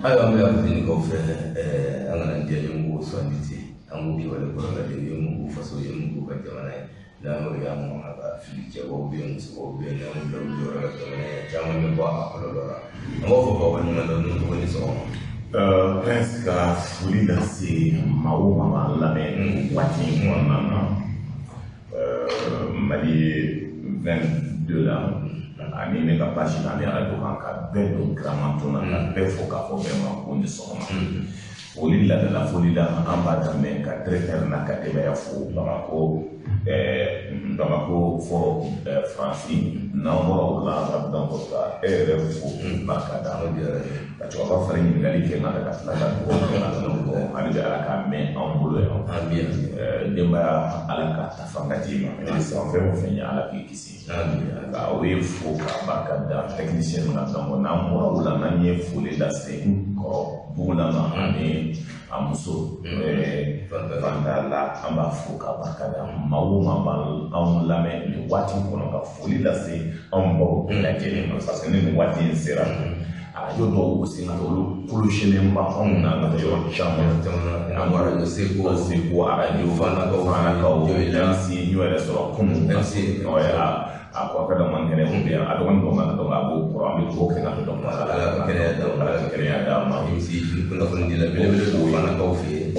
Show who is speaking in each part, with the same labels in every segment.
Speaker 1: ayo me afini ko fe angana ndiye mungu swanditi angu ki wale ko ngade mungu faso ye mungu ka jamana na mo ya mo aba filike bo bi muso bo na mo do ra ka ne jamana me ba ko lora mo fo ko ni mando no ko ni so
Speaker 2: prince ka fuli da si mauma ma la me wati ko na mali 22 là ani ne ka page na ne ala do kan ka bɛɛ don gramatona ka bɛɛ fo k'a fɔ bɛɛ ma ko ni sɔgɔma foli ladala foli la an b'a daminɛ ka directeur n'a ka denbaya fo Bamako fɔ Faransi n'an bɔra o la an ka donc ka e yɛrɛ fo barika da ka cɛkɔrɔba fara ɲininkali kɛ nka ka tila ka dugawu kɛ hali bi ala k'a mɛn an bolo yan denbaya ala ka ta fanga d'i ma fɛn o fɛn ye ala k'i kisi ka o ye fo ka barika da technicien na donc n'an bɔra o la n'an ye foli lase kɔrɔ bugulama ani a muso Fantala an b'a fo ka barika da maa o maa b'anw lamɛn nin waati kɔnɔ ka foli lase anw baw bɛɛ lajɛlen ma parce que ni nin waati in sera arajo dɔw sen ka olu kɔlɔsilen ba anw na ka yɔrɔ caman an bɔra Seko arajo Fanakaw MC y'o yɛrɛ sɔrɔ kunun a ko ka dɔn man kɛnɛ o bɛ yan a dɔgɔnin dɔw ma ka dɔn a b'o kɔrɔ an bɛ dugawu kɛ ka dɔn ala ka kɛnɛya d'a ma
Speaker 1: kunnafoni di la belebele do Fanakaw fɛ yen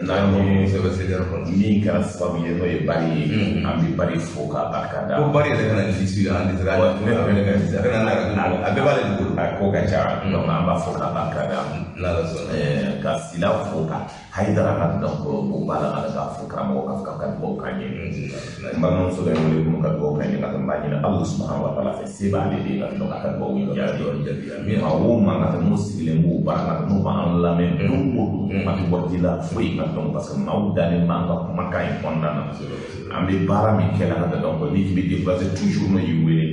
Speaker 2: n'an ye min kɛra sababu ye n'o ye Bari ye an bɛ Bari fo ka barika da
Speaker 1: ko Bari yɛrɛ kana disi an dɛsɛra a bɛɛ b'ale de bolo
Speaker 2: a ko ka ca donc an b'a fo ka barika da ka Sila fo ka Hayidara ka donc o b'a la ala k'a fo karamɔgɔ ka dugawu k'an ye n balimamuso bɛ wele ko ka dugawu k'an ye ka tɛmɛ ɲini Allah subhanahu wa ta'ala fɛ se b'ale de ye ka donc a ka dugawu ye jaabi maa o maa ka tɛmɛ n'u sigilen b'u baara ka n'u b'an lamɛn don o don a tɛ wari la foyi ka dɔn parce que maaw dalen b'an ka kumakan in kɔnɔna na an bɛ baara min kɛ la ka dɔn ko n'i k'i bɛ déplacer toujours n'o y'i wele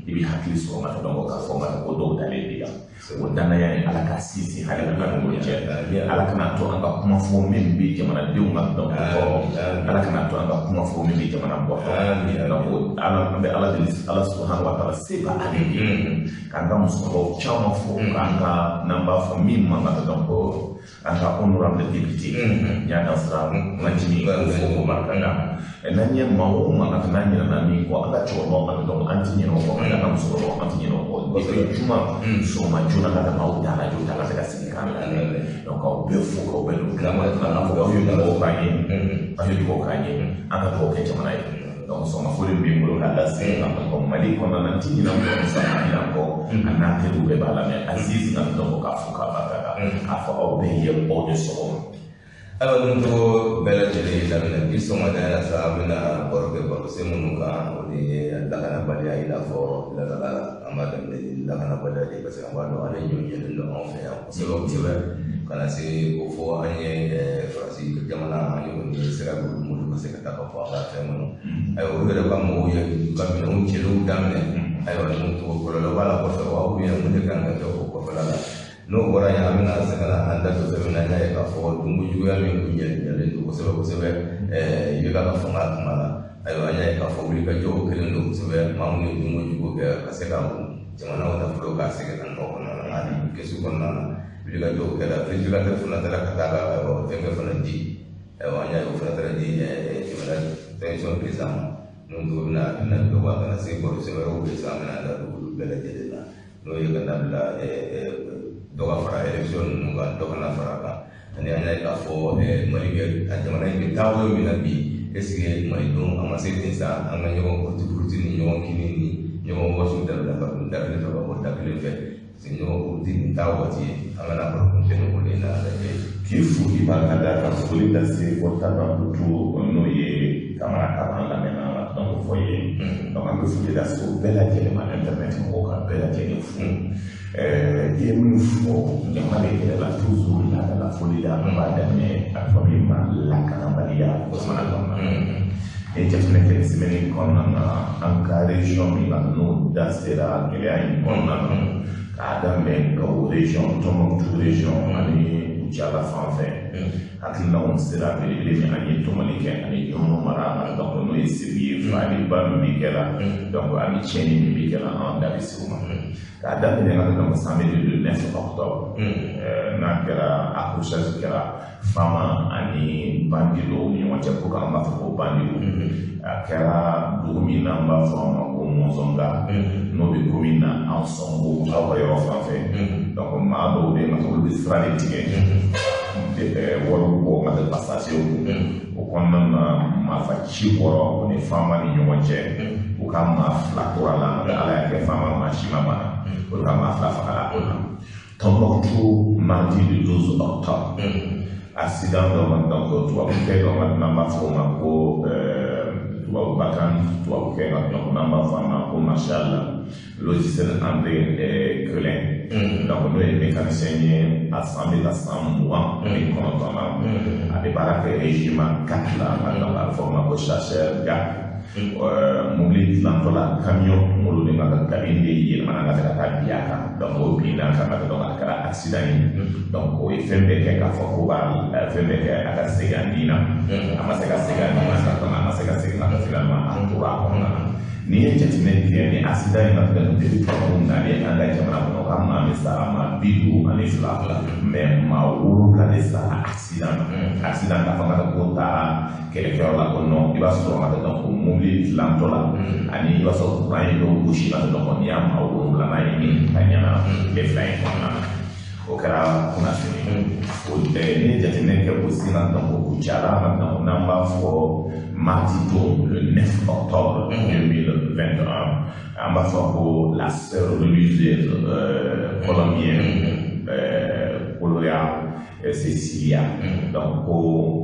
Speaker 2: i bɛ hakili sɔrɔ ka dɔn k'a fɔ ko dɔw dalen bɛ yan o danaya ye ala ka sinsin hali ka kan o cɛ ala kana to an ka kuma fɔ min bɛ jamanadenw ka dɔn kɔrɔ ala kana to an ka kuma fɔ min bɛ jamana bɔ donc an bɛ ala subhanahu wa ta'ala se b'ale ye k'an ka musokɔrɔbaw caman fɔ k'an ka n'an b'a fɔ min man ka dɔn ko an ka honorable député y'a dasira Majini fo ko barika da n'an ye maa o maa ka n'an ɲinɛna min kɔ an ka cɛkɔrɔbaw ka dɔn an ti ɲinɛ o kɔ an ka musokɔrɔbaw an ti ɲinɛ o kɔ juma sɔgɔma joona ka maaw da radio ta ka se ka sigi k'an lamɛn donc aw bɛɛ fo k'aw bɛɛ don k'an fɔ aw ye dugawu k'an ye aw ye dugawu k'an ye an ka dugawu kɛ jamana ye donc sɔgɔma foli bɛ n bolo ka lase Mali kɔnɔna na n ti ɲinɛ mɔgɔ sa a kɔ a n'a teriw bɛɛ b'a lamɛn Aziz ka dɔn k'a fɔ k'a barika da k'a fɔ aw bɛɛ ye aw de sɔgɔma
Speaker 1: ayiwa n'o tɔgɔ bɛɛ lajɛlen lamɛnna bi sɔgɔmada in na sa an bɛna baro kɛ barosen minnu kan o de ye lakanabaliya i n'a fɔ ladala an b'a daminɛ lakanabaliya de parce que an b'a dɔn ale ɲɔɲɛlen don anw fɛ yan kosɛbɛ kosɛbɛ ka na se ko fɔ an ye Faransi jamana an ye kɔni sira minnu ka se ka taa ka fɔ a ka fɛn kɔnɔ ayiwa olu yɛrɛ ka mɔgɔw ye ka minɛnw cɛliw daminɛ ayiwa n'o tɔgɔ kɔlɔlɔ b'a la kɔfɛ wa mun de kan ka kɛ o kɔfɛla la n'o bɔra yen an bɛna se ka na an da don fɛn min na n'a ye k'a fɔ dunko juguya min kun ɲɛlen don kosɛbɛ kosɛbɛ i bɛ ka fanga kuma la ayiwa an y'a ye k'a fɔ wulikajɔw kɛlen don kosɛbɛ maa minnu ye dunko jugu kɛ ka se ka jamanaw nafolo k'a segin ka nɔ kɔnɔna na ani kɛsu kɔnɔna na wulikajɔw kɛra prédicateur fana taara ka taa ka fɛnkɛ fana di ayiwa an y'a ye o fana taara di jamana transition président ma n'o to bɛna dɔgɔ a kana se baro sɛbɛrɛw bɛ se an bɛna da don olu bɛɛ lajɛlen na n'o ye ka dabila dɔ ka fara élection ninnu kan dɔ kana fara kan ani an y'a ye k'a fɔ Mali bɛ a jamana in bɛ taabolo min na bi est-ce que malidenw an ma se ten sa an ka ɲɔgɔn kuruti ni ɲɔgɔn kini ni ɲɔgɔn wɔsiw dabila ka da kelen fɛ ka bɔ da kelen fɛ parce que ɲɔgɔn kuruti nin t'a waati ye an kana baro kun tɛ o de la
Speaker 2: k'i fo k'i barika da ka foli lase fo Tabankutu n'o ye Kamara Kaba lamɛnna donc fɔ ye donc an bɛ foli lase o bɛɛ lajɛlen ma internet mɔgɔw ka bɛɛ lajɛlen fo i ye min fɔ jamana de yɛrɛ la toujours la foli la an b'a daminɛ a fɔ min ma lakanabaliya jamana kɔnɔna na e jateminɛ kɛ semaine kɔnɔna na an ka région min na n'o da sera gɛlɛya in kɔnɔna na k'a daminɛ Gawo région Tɔnbukutu région ani Kucala fan fɛ hakilinaw sera belebele min an ye tɔmɔli kɛ ani Jɔnɔ mara donc n'o ye Segu ye faliba min bɛ kɛ la donc ani tiɲɛni min bɛ kɛ la an da bɛ se o ma k'a daminɛ ka donc samedi le 9 octobre kɛra accrochage kɛra fama ani bandi dɔw ni ɲɔgɔn cɛ ko k'an b'a fɔ ko bandi a kɛra dugu min na an b'a fɔ a ma ko mɔnsɔnga n'o bɛ ko min na an sɔn ko aw ka yɔrɔ fan fɛ donc maa dɔw bɛ yen nɔ olu bɛ sira de tigɛ wari bɔ nka tɛ passage o kɔnɔna na marifa ci bɔra o ni fama ni ɲɔgɔn cɛ u ka maa fila tora la ala y'a kɛ fama maa si ma bana olu ka maa fila fagala o la Tombouctou mardi le 12 octobre accident dɔ ma donc tubabukɛ dɔ ma n'an b'a fɔ o ma ko tubabubakan tubabukɛ ka donc n'an b'a fɔ a ma ko Marshal logiciel André Crelin donc n'o ye mécanicien ye a san bɛ ka san 29 na a bɛ baara kɛ régiment 4 la donc a bɛ fɔ o ma ko chasseur gars mobili dilantɔ la camion olu de ka cabine de yɛlɛmana ka se ka taa bi a kan donc o binna kan ka donc a kɛra accident ye donc o ye fɛn bɛɛ kɛ k'a fɔ ko b'a fɛn bɛɛ kɛ a ka segin a nin na a ma se ka segin a nin na a ma se ka segin a ka finalement a tora a kɔnɔna na n'i ye jateminɛ kɛ ni accident in ka kɛ depuis tubabu nalen an ka jamana kɔnɔ ka maa min sara maa 52 mais maa 7 de sara accident k'a fɔ ka ko taara kɛlɛkɛyɔrɔ la ko non i b'a sɔrɔ ka donc mobili dilantɔ la ani i b'a sɔrɔ courant ye dɔw gosi ka donc n'i y'a maa 7 n'a ye min ka ɲana tile 2 in kɔnɔna na o kɛra kunnafoni o n'i ye jateminɛ kɛ o sin na donc o cayara donc n'an b'a fɔ mardi don le 9 octobre 2021 an b'a fɔ ko la sœur religieuse colombienne Gloria Cecilia donc ko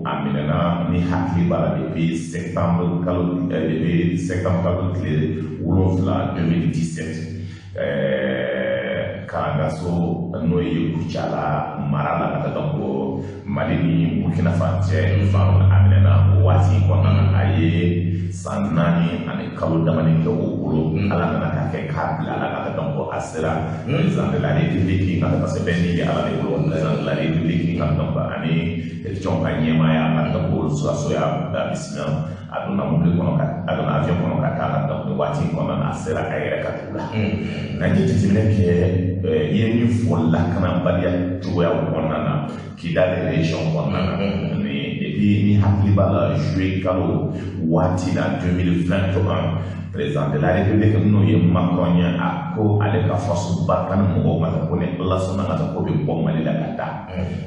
Speaker 2: a minɛna ni hakili b'a la depuis septembre kalo tile 7 2017 Kalangaso n'o ye Kucala mara la ka donc Mali ni Burkina Faso cɛ fan a minɛna o waati kɔnɔna na a ye san 4 ani kalo damani kɛ o bolo ala nana ka kɛ k'a bila ala ka donc a sera président de la république nka parce que bɛɛ ni bɛ ala de bolo président de la république nka donc ani élection ka ɲɛmaaya ka donc olu so y'a bisimila a donna mobili kɔnɔ ka a donna avion kɔnɔ ka taa la donc waati kɔnɔna na a sera a yɛrɛ ka tugu la nka n ye jateminɛ kɛ i ye min fɔ lakanabaliya cogoyaw kɔnɔna na Kidal région kɔnɔna na ni hakili b'a la juillet kalo waati la 2021 président de la république n'o ye Macron ye a ko ale ka force barika ni mɔgɔw ma ko ni ala sɔnna ka ko bɛ bɔ Mali la ka taa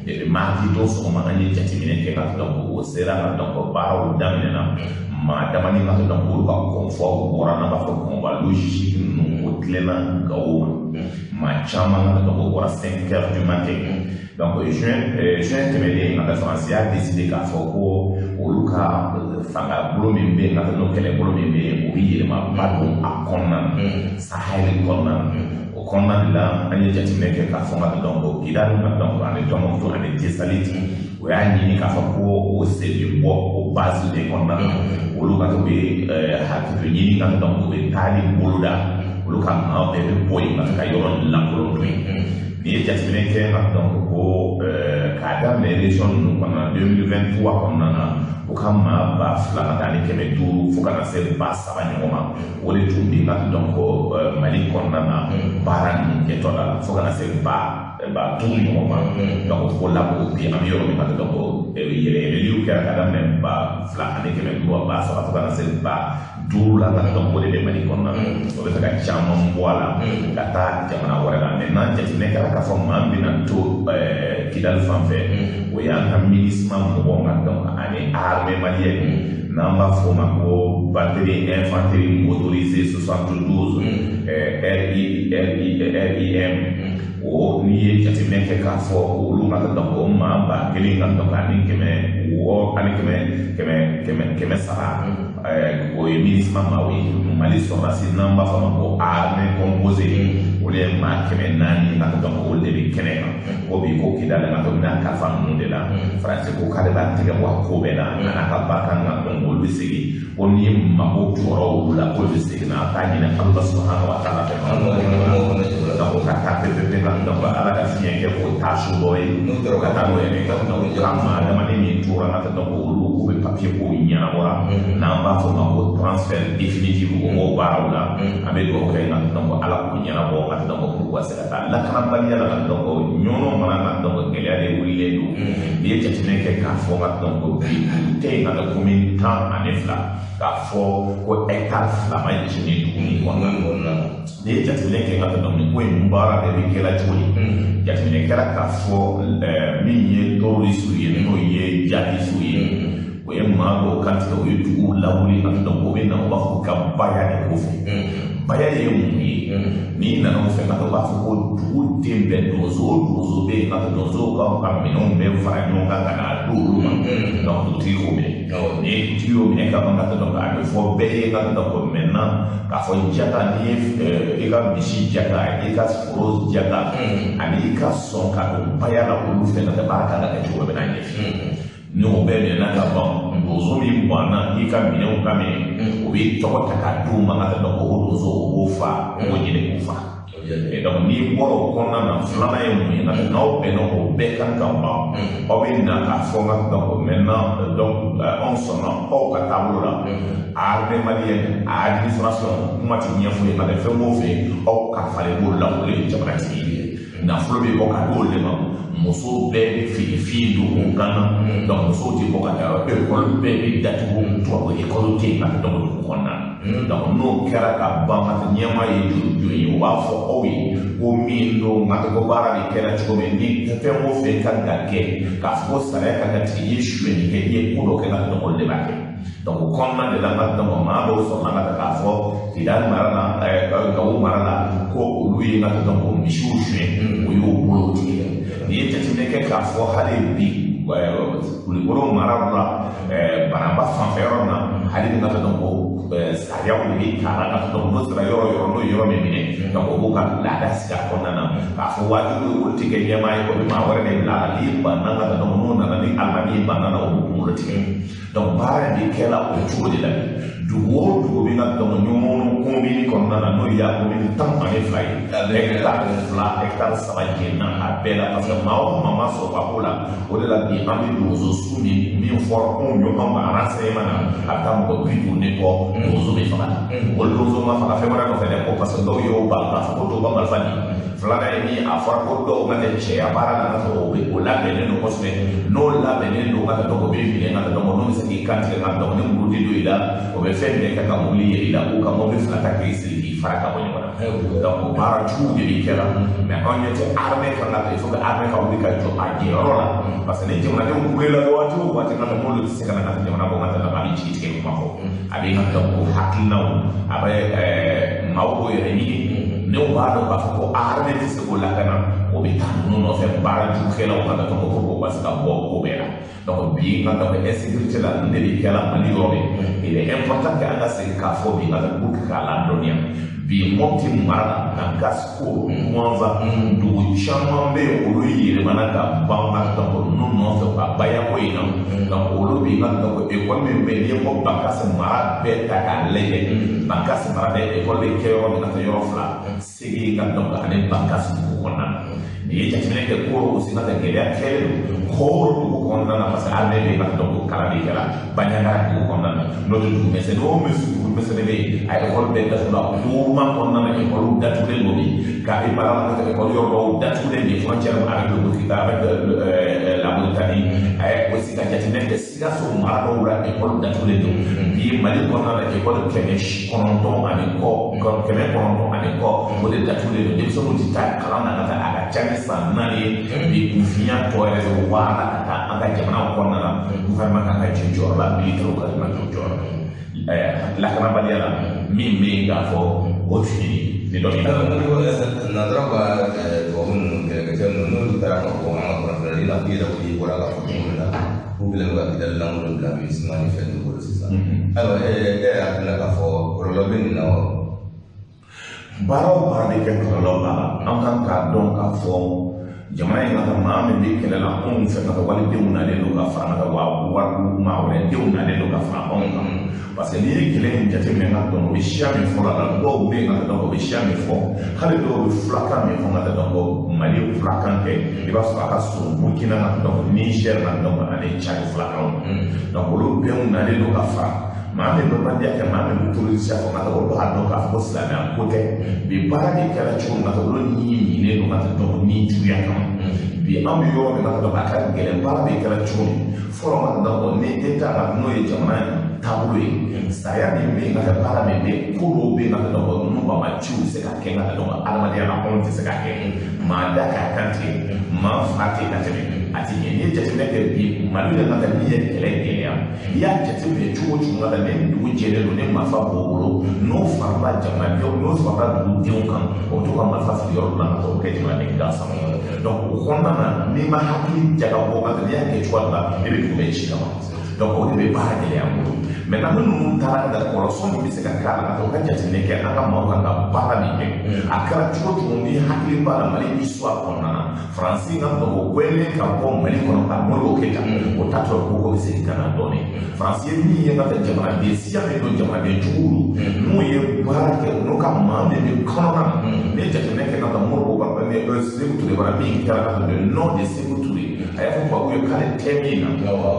Speaker 2: depuis mardi don sɔgɔma an ye jateminɛ kɛ ka donc o sera ka donc baaraw daminɛna maa dama ni ka donc olu ka confort bɔra n'an b'a fɔ combat logistique ninnu o tilenna Gawo ma maa caman ka donc o bɔra 5 heures du matin donc juin tɛmɛnen a ka faransi y'a décidé k'a fɔ ko olu ka fanga bolo min bɛ yen ka n'o kɛlɛbolo min bɛ yen o bɛ yɛlɛma ba don a kɔnɔna na Sahel kɔnɔna na o kɔnɔna de la an ye jateminɛ kɛ k'a fɔ ka donc Kidal donc ani Tombouctou ani Tessalit o y'a ɲini k'a fɔ ko o se bɛ bɔ o base de kɔnɔna na olu ka to bɛ hakili ɲini ka donc o bɛ taali boloda olu ka maa bɛɛ bɛ bɔ yen ka se ka yɔrɔ lankolon to yen n'i ye jateminɛ kɛ ka donc ko k'a daminɛ région ninnu kɔnɔna 2023 kɔnɔna na o ka maa 2,500 fo ka na se 3,000 ɲɔgɔn ma o de tun bɛ ka donc Mali kɔnɔna na baara ninnu kɛtɔ la fo ka na se 5,000 ɲɔgɔn ma donc o la ko bi an bɛ yɔrɔ min ka donc yɛlɛyɛlɛliw kɛra ka daminɛ 2,500 3,000 fo ka na se 5,000 la ka donc o de bɛ Mali kɔnɔna na o bɛ fɛ ka caman bɔ a la ka taa jamana wɛrɛ la maintenant jateminɛ kɛra k'a fɔ maa min bɛna to Kidal fan fɛ o y'an ka MINUSMA mɔgɔw ka donc ani armée malienne n'an b'a fɔ o ma ko batterie infanterie motorisée 72 RIM o n'i ye jateminɛ kɛ k'a fɔ olu ka donc o maa 1,000 ka donc ani 300 o ye MINUSMA maaw ye Mali sɔrɔdasi n'an b'a fɔ a ma ko armée composée olu ye maa 400 ka donc olu de bɛ kɛnɛ kan ko bi ko Kidal ka donc n'a kalifa ninnu de la Faransi ko k'ale b'a tigɛ bɔ a ko bɛɛ la a n'a ka barika kan donc olu bɛ segin ko ni mago jɔra olu la k'olu bɛ segin na a t'a ɲini Ala subahana wa taala fɛ donc ka taa pepepe la donc Ala ka fiɲɛ kɛ k'o taa su dɔ ye ka taa n'o yɛrɛ ka donc ka maa damani min tora ka donc olu k'u bɛ papier kow ɲɛnabɔra n'an b'a fɔ o ma ko transfert définitif o b'o baaraw la an bɛ dugawu kɛ donc Ala k'u ɲɛnabɔ ka donc pour ka se ka taa lakanabaliya la donc ɲɔnɔ mana na donc gɛlɛya de k'a fɔ ka dɔn ko bi tɛ yen ka kɛ commune 12 k'a fɔ ko hectare 2 ma yɛlɛ ni dugu in kɔnɔna na n'i ye jateminɛ kɛ ka dɔn nin ko in baara bɛɛ bɛ kɛla cogo di jateminɛ kɛra k'a fɔ min ye terroriste ye n'o ye jihadiste ye o ye maa dɔw kantigɛ o ye duguw lawuli ka dɔn o bɛ na u b'a fɔ ka baya de ko fɔ baya ye mun ye n'i nana o fɛ ka u b'a fɔ ko dugu den bɛɛ donso bɛ yen ka donso ka minɛnw bɛɛ fara ɲɔgɔn kan ka na d'olu ma donc dugutigi y'o minɛ ni dugutigi y'o minɛ ka ban ka dɔn a bɛ fɔ bɛɛ ye ka dɔn ko maintenant k'a fɔ jaga n'i ye i ka misi jaga i ka foro jaga ani i ka sɔn ka don baya la olu fɛ ka baara kan ka kɛ cogo bɛ n'a ɲɛfɛ ni o bɛɛ minɛna ka ban donso min banna i ka minɛnw ka minɛ o bɛ tɔgɔ ta k'a d'u ma ka dɔn ko o donso o b'o fa o b'o ɲini k'o fa donc n'i bɔra o kɔnɔna na filanan ye mun ye n'aw bɛnna o bɛɛ kan ka ban aw bɛ na k'a fɔ ka dɔn ko maintenant donc anw sɔnna aw ka taabolo la armée malienne a administration kuma ti ɲɛfɔ ye ka kɛ fɛn o fɛn aw kalifalen b'o la o ye jamanatigi ye nafolo bɛ bɔ ka d'o de ma muso bɛɛ bɛ fini don o kan na donc musow tɛ bɔ ka taa ekɔli bɛɛ bɛ datugu tubabu ekɔli tɛ yen ka kɛ dɔgɔ dugu kɔnɔna na donc n'o kɛra ka ban ka kɛ ɲɛmaa ye joli ye o b'a fɔ aw ye ko min don nka ko baara de kɛra cogo min ni fɛn o fɛn kan ka kɛ k'a fɔ ko sariya kan ka tigɛ i ye suyɛnni kɛ i ye ko dɔ kɛ ka dɔgɔ de b'a kɛ donc o kɔnɔna de la n ka dɔgɔ maa dɔw sɔrɔla ka k'a fɔ Kidali mara la Gawo mara la ko olu ye n ka dɔgɔ misiw suyɛn o y'o bolo tigɛ n'i ye jateminɛ kɛ k'a fɔ hali bi Kulukoro mara la Banaba fanfɛ yɔrɔ na hali ni n ka dɔgɔ sariyaw de bɛ k'a la ka dɔgɔ n'o sera yɔrɔ n'o ye yɔrɔ min minɛ donc o b'o ka laada sigi a kɔnɔna na k'a fɔ wajibi olu tɛ kɛ ɲɛmaa ye ko maa wɛrɛ de bila la n'i banna ka dɔgɔ n'o nana ni alimami banna la o b'o kunkolo tigɛ donc baara de kɛla o cogo de la dugu o dugu bɛ ka dɔgɔ ɲɔgɔn commune kɔnɔna na n'o ye commune 12 ye hectare 2 hectare 3 jenna a bɛɛ la parce que maa o maa ma sɔrɔ ka ko la o de la bi an bɛ donso su min fɔra anw ɲɔgɔn ma renseignement na a bɛ taa mɔgɔ 50 bɔ donso bɛ faga o donso ma faga fɛn wɛrɛ nɔfɛ dɛ ko parce que dɔw y'o bali k'a fɔ ko dɔw ka marifa di filanan ye min a fɔra ko dɔw ka kɛ cɛya baara la ka sɔrɔ o labɛnnen don kosɛbɛ n'o labɛnnen don ka dɔgɔ bɛ minɛ ka dɔgɔ n'o bɛ se k'i kantigɛ ka dɔgɔ ni muru de don i la o bɛ fɛn bɛɛ kɛ ka mobili yɛlɛ i la ko ka mobili fila ta k'i siri k'i fara ka bɔ ɲɔgɔn na donc o baara jugu de bɛ kɛra mais anw ɲɛ tɛ armée kan ka kɛ il faut que armée ka wuli ka jɔ a jɛyɔrɔ la parce que ni jamanadenw kulela waati o waati ka n'olu tɛ se ka na ka jamana bɔ ka taa a bɛ jigi tigɛ kuma fɔ a bɛ ka dɔn o hakilinaw a bɛ maaw ko yɛrɛ ɲini ne b'a dɔn k'a fɔ ko armée tɛ se k'o lakana o bɛ taa ninnu nɔfɛ baara jugukɛlaw ka dɔn ko o ka se ka bɔ ko bɛɛ la donc bi ka dɔn insécurité la nin de bɛ kɛla Mali yɔrɔ bɛɛ il est important que an ka segin k'a fɔ bi ka pour que k'a ladɔnniya bi Mopti mara la ka Gasco Mwanza dugu caman bɛ yen olu yɛlɛmana ka ban ka dɔn ninnu nɔfɛ ka bayako in na donc olu bi ka dɔn ekɔli min bɛ yen n'i ye ko Bakasi mara bɛɛ ta k'a lajɛ Bakasi mara bɛ ekɔli bɛ kɛ yɔrɔ min na yɔrɔ 2 segi ka dɔn ani Bakasi dugu kɔnɔna na n'i ye jateminɛ kɛ ko o sen ka kɛ gɛlɛya kɛlen don kɔɔrɔ dugu kɔnɔna na parce que armée bɛ ka dɔn ko kalan de kɛra Banyankara dugu kɔnɔna na n'o tɛ dugu misɛnnin o misɛnnin bɛ yen a ekɔli bɛɛ datugu la duuruman kɔnɔna na ekɔliw datugulen don bi ka i baara la ka ekɔli yɔrɔ dɔw datugulen de frontière avec le Burkina avec la Mauritanie aussi ka jateminɛ kɛ Sikaso mara dɔw la ekɔli datugulen don bi Mali kɔnɔna na ekɔli 900 ani kɔ o de datugulen don denmisɛnninw tɛ taa kalan na ka taa a ka ca ni san 4 ye bi kunfinya tɔ yɛrɛ bɛ waara ka taa an ka jamanaw kɔnɔna na gouvernement kan ka jɔ jɔyɔrɔ la militaires ka jɔ jɔyɔrɔ la lakanabaliya la min bɛ yen k'a fɔ o fini ni dɔ ye.
Speaker 1: Nanzaraw ka tubabu ninnu kɛlɛkɛcɛ ninnu n'olu taara ka bɔ an ka kunnafoniya la k'i yɛrɛ ko i bɔra ka fɔ cogo min na k'u kɛlen bɛ ka Kidali lankolon bila bi sima ni fɛn dɔ bolo sisan. Ayiwa e yɛrɛ hakilila k'a fɔ kɔlɔlɔ bɛ nin na wa?
Speaker 2: Baara o baara bɛ kɛ kɔlɔlɔ b'a la an kan k'a dɔn k'a fɔ jamana in ka maa min bɛ kɛlɛ la anw fɛ ka walidenw nalen don ka fara ka maa wɛrɛ denw nalen don ka fara anw kan parce que n'i ye kɛlɛ in jateminɛ ka dɔn o bɛ siya min fɔ la dɔw bɛ yen ka dɔn o bɛ siya min fɔ hali dɔw bɛ fulakan min fɔ ka dɔn ko Mali fulakan tɛ i b'a sɔrɔ a ka surun Burkina ka dɔn Niger ka dɔn ani Tchad fulakanw donc olu bɛɛ nalen don ka fara maa min bɛ bandiya kɛ maa min bɛ touriste fɔ ka taa olu b'a dɔn k'a fɔ ko silamɛya ko tɛ bi baara de kɛra cogo min na olu ni ɲininen don ka dɔn ni juguya kama bi an bɛ yɔrɔ min na ka dɔn a ka gɛlɛn baara bɛ kɛra cogo min fɔlɔ ma ka dɔn ni e ta ka n'o ye jamana taabolo ye saya min bɛ yen ka kɛ baara min bɛ yen ko dɔw bɛ yen ka dɔn ninnu bamaciw bɛ se ka kɛ ka dɔn adamadenya na anw tɛ se ka kɛ maa da k'a kan tigɛ maa fa tɛ ka tɛmɛ a tɛ ɲɛ n'i ye jateminɛ kɛ bi mali yɛrɛ ka n'i ye kɛlɛ gɛlɛya n'i y'a jateminɛ cogo o cogo la ni dugu jɛlen don ni marifa b'o bolo n'o farala jamanadenw n'o farala dugudenw kan o bɛ to ka marifa fili yɔrɔ la ka t'o kɛ jamanaden gansan donc o kɔnɔna na n'i ma hakili jagabɔ ka n'i y'a kɛ cogoya la i bɛ kun bɛ ci kama donc o de bɛ baara gɛlɛya n bolo maintenant minnu taara ka kɔlɔsɔ min bɛ se ka k'a la ka to ka jateminɛ kɛ an ka maaw kan ka baara min kɛ a kɛra cogo cogo ni hakili b'a la mali histoire kɔnɔna na faransi ka dɔn o wele ka bɔ mali kɔnɔ ka moribo kɛ tan o t'a sɔrɔ ko bɛ segin ka na dɔɔnin faransi ye min ye ka kɛ jamanaden siya min don jamanaden jugu n'u ye baara kɛ n'u ka maa min bɛ kɔnɔna na ni jateminɛ kɛ ka taa moribo ka Sékou Touré bara min kɛra ka le nom de Sékou Touré a y'a fɔ tubabu ye k'ale tɛ min na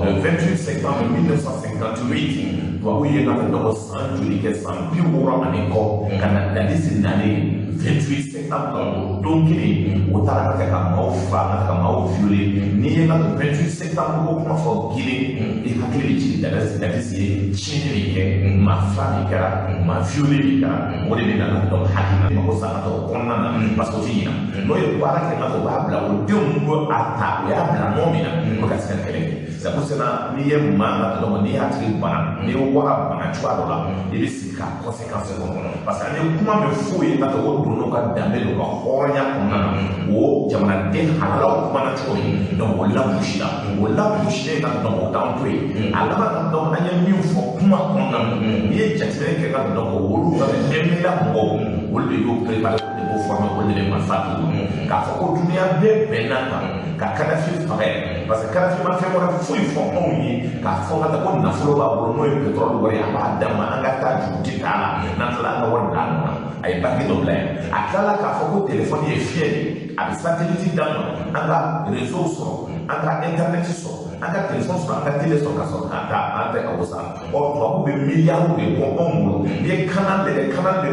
Speaker 2: le 28 septembre 1958 tubabu ye ka dɔgɔ san joli kɛ san 60 ani kɔ ka na ladisi nalen 28 septembre o don kelen o taara ka kɛ ka maaw faga ka maaw violer n'i ye ka 28 septembre ko kuma fɔ Guinée i hakili bɛ jigin ladisi ye tiɲɛni min kɛ maa fa min kɛra maa violer min kɛra o de bɛ na ka dɔn hakili ma ko sa ka taa o kɔnɔna na parce que o tɛ ɲina n'o ye baara kɛ n'a fɔ o b'a bila o denw ko a ta o y'a bila nɔ min na o ka se ka kɛlɛ kɛ c'est pour cela n'i ye maa ka dɔn n'i y'a tigi bana n'i ye wara bana cogoya dɔ la i bɛ sigi ka conséquence kɔnɔ parce que ni kuma bɛ f'o ye ka o don n'o ka danbe n'o ka hɔrɔnya kɔnɔna na o jamanaden halalaw kumana cogo min donc o labusila o labusilen ka dɔn o t'anw to yen a laban ka dɔn an ye min fɔ kuma kɔnɔna na n'i ye jateminɛ kɛ ka dɔn o olu ka dɛmɛla mɔgɔw olu de y'o préparé de b'o former olu de bɛ marifa tugu k'a fɔ ko dunuya bɛɛ bɛnna kan ka Kadafi faga parce que Kadafi ma fɛn wɛrɛ foyi fɔ anw ye k'a fɔ ka taa ko nafolo b'a bolo n'o ye pétrole wari a b'a d'a ma an ka taa juru ti t'a la n'an tilala an ka wari d'a ma a ye banque dɔ bila yan a tilala k'a fɔ ko téléphone ye fiɲɛ de a bɛ satellite d'a ma an ka réseau sɔrɔ an ka internet sɔrɔ an ka téléphone sɔrɔ an ka télé sɔrɔ ka sɔrɔ k'a ta an tɛ ka o san ɔ tubabu bɛ miliyariw de bɔ anw bolo n'i ye canal de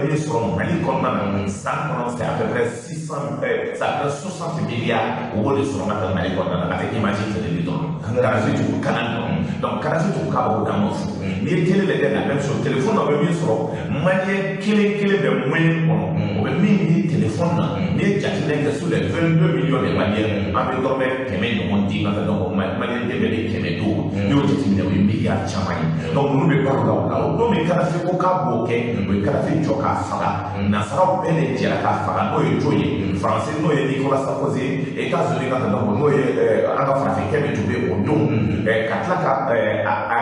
Speaker 2: min sɔrɔ Mali kɔnɔna na san kɔnɔ c'est à peu près 60 milliards o b'o de sɔrɔ ka taa Mali kɔnɔna na a tɛ image fɛnɛ dɔrɔn Kadafi tugu canal dɔrɔn donc Kadafi tugu k'a b'o d'an ma fu n'i ye télé lajɛ la même chose téléphone dɔ bɛ min sɔrɔ maliyɛn kelen kelen bɛ moyen kɔnɔ o bɛ min di téléphone na n'i ye jateminɛ kɛ sur les 22 millions de maliens an bɛ dɔrɔmɛ 100 ɲɔgɔn di ka taa donc maliyɛn den bɛ de 100 duuru n'i y'o jateminɛ o ye miliyari caman ye donc ninnu bɛ baro la o la o don min Kadafi ko k'a b'o kɛ o ye Kadafi jɔ k'a faga nasaraw bɛɛ de jɛra k'a faga n'o ye jɔn ye faransi n'o ye Nicolas Sarkozy États-Unis ka taa donc n'o ye an ka farafinkɛ min tun bɛ o don ka tila ka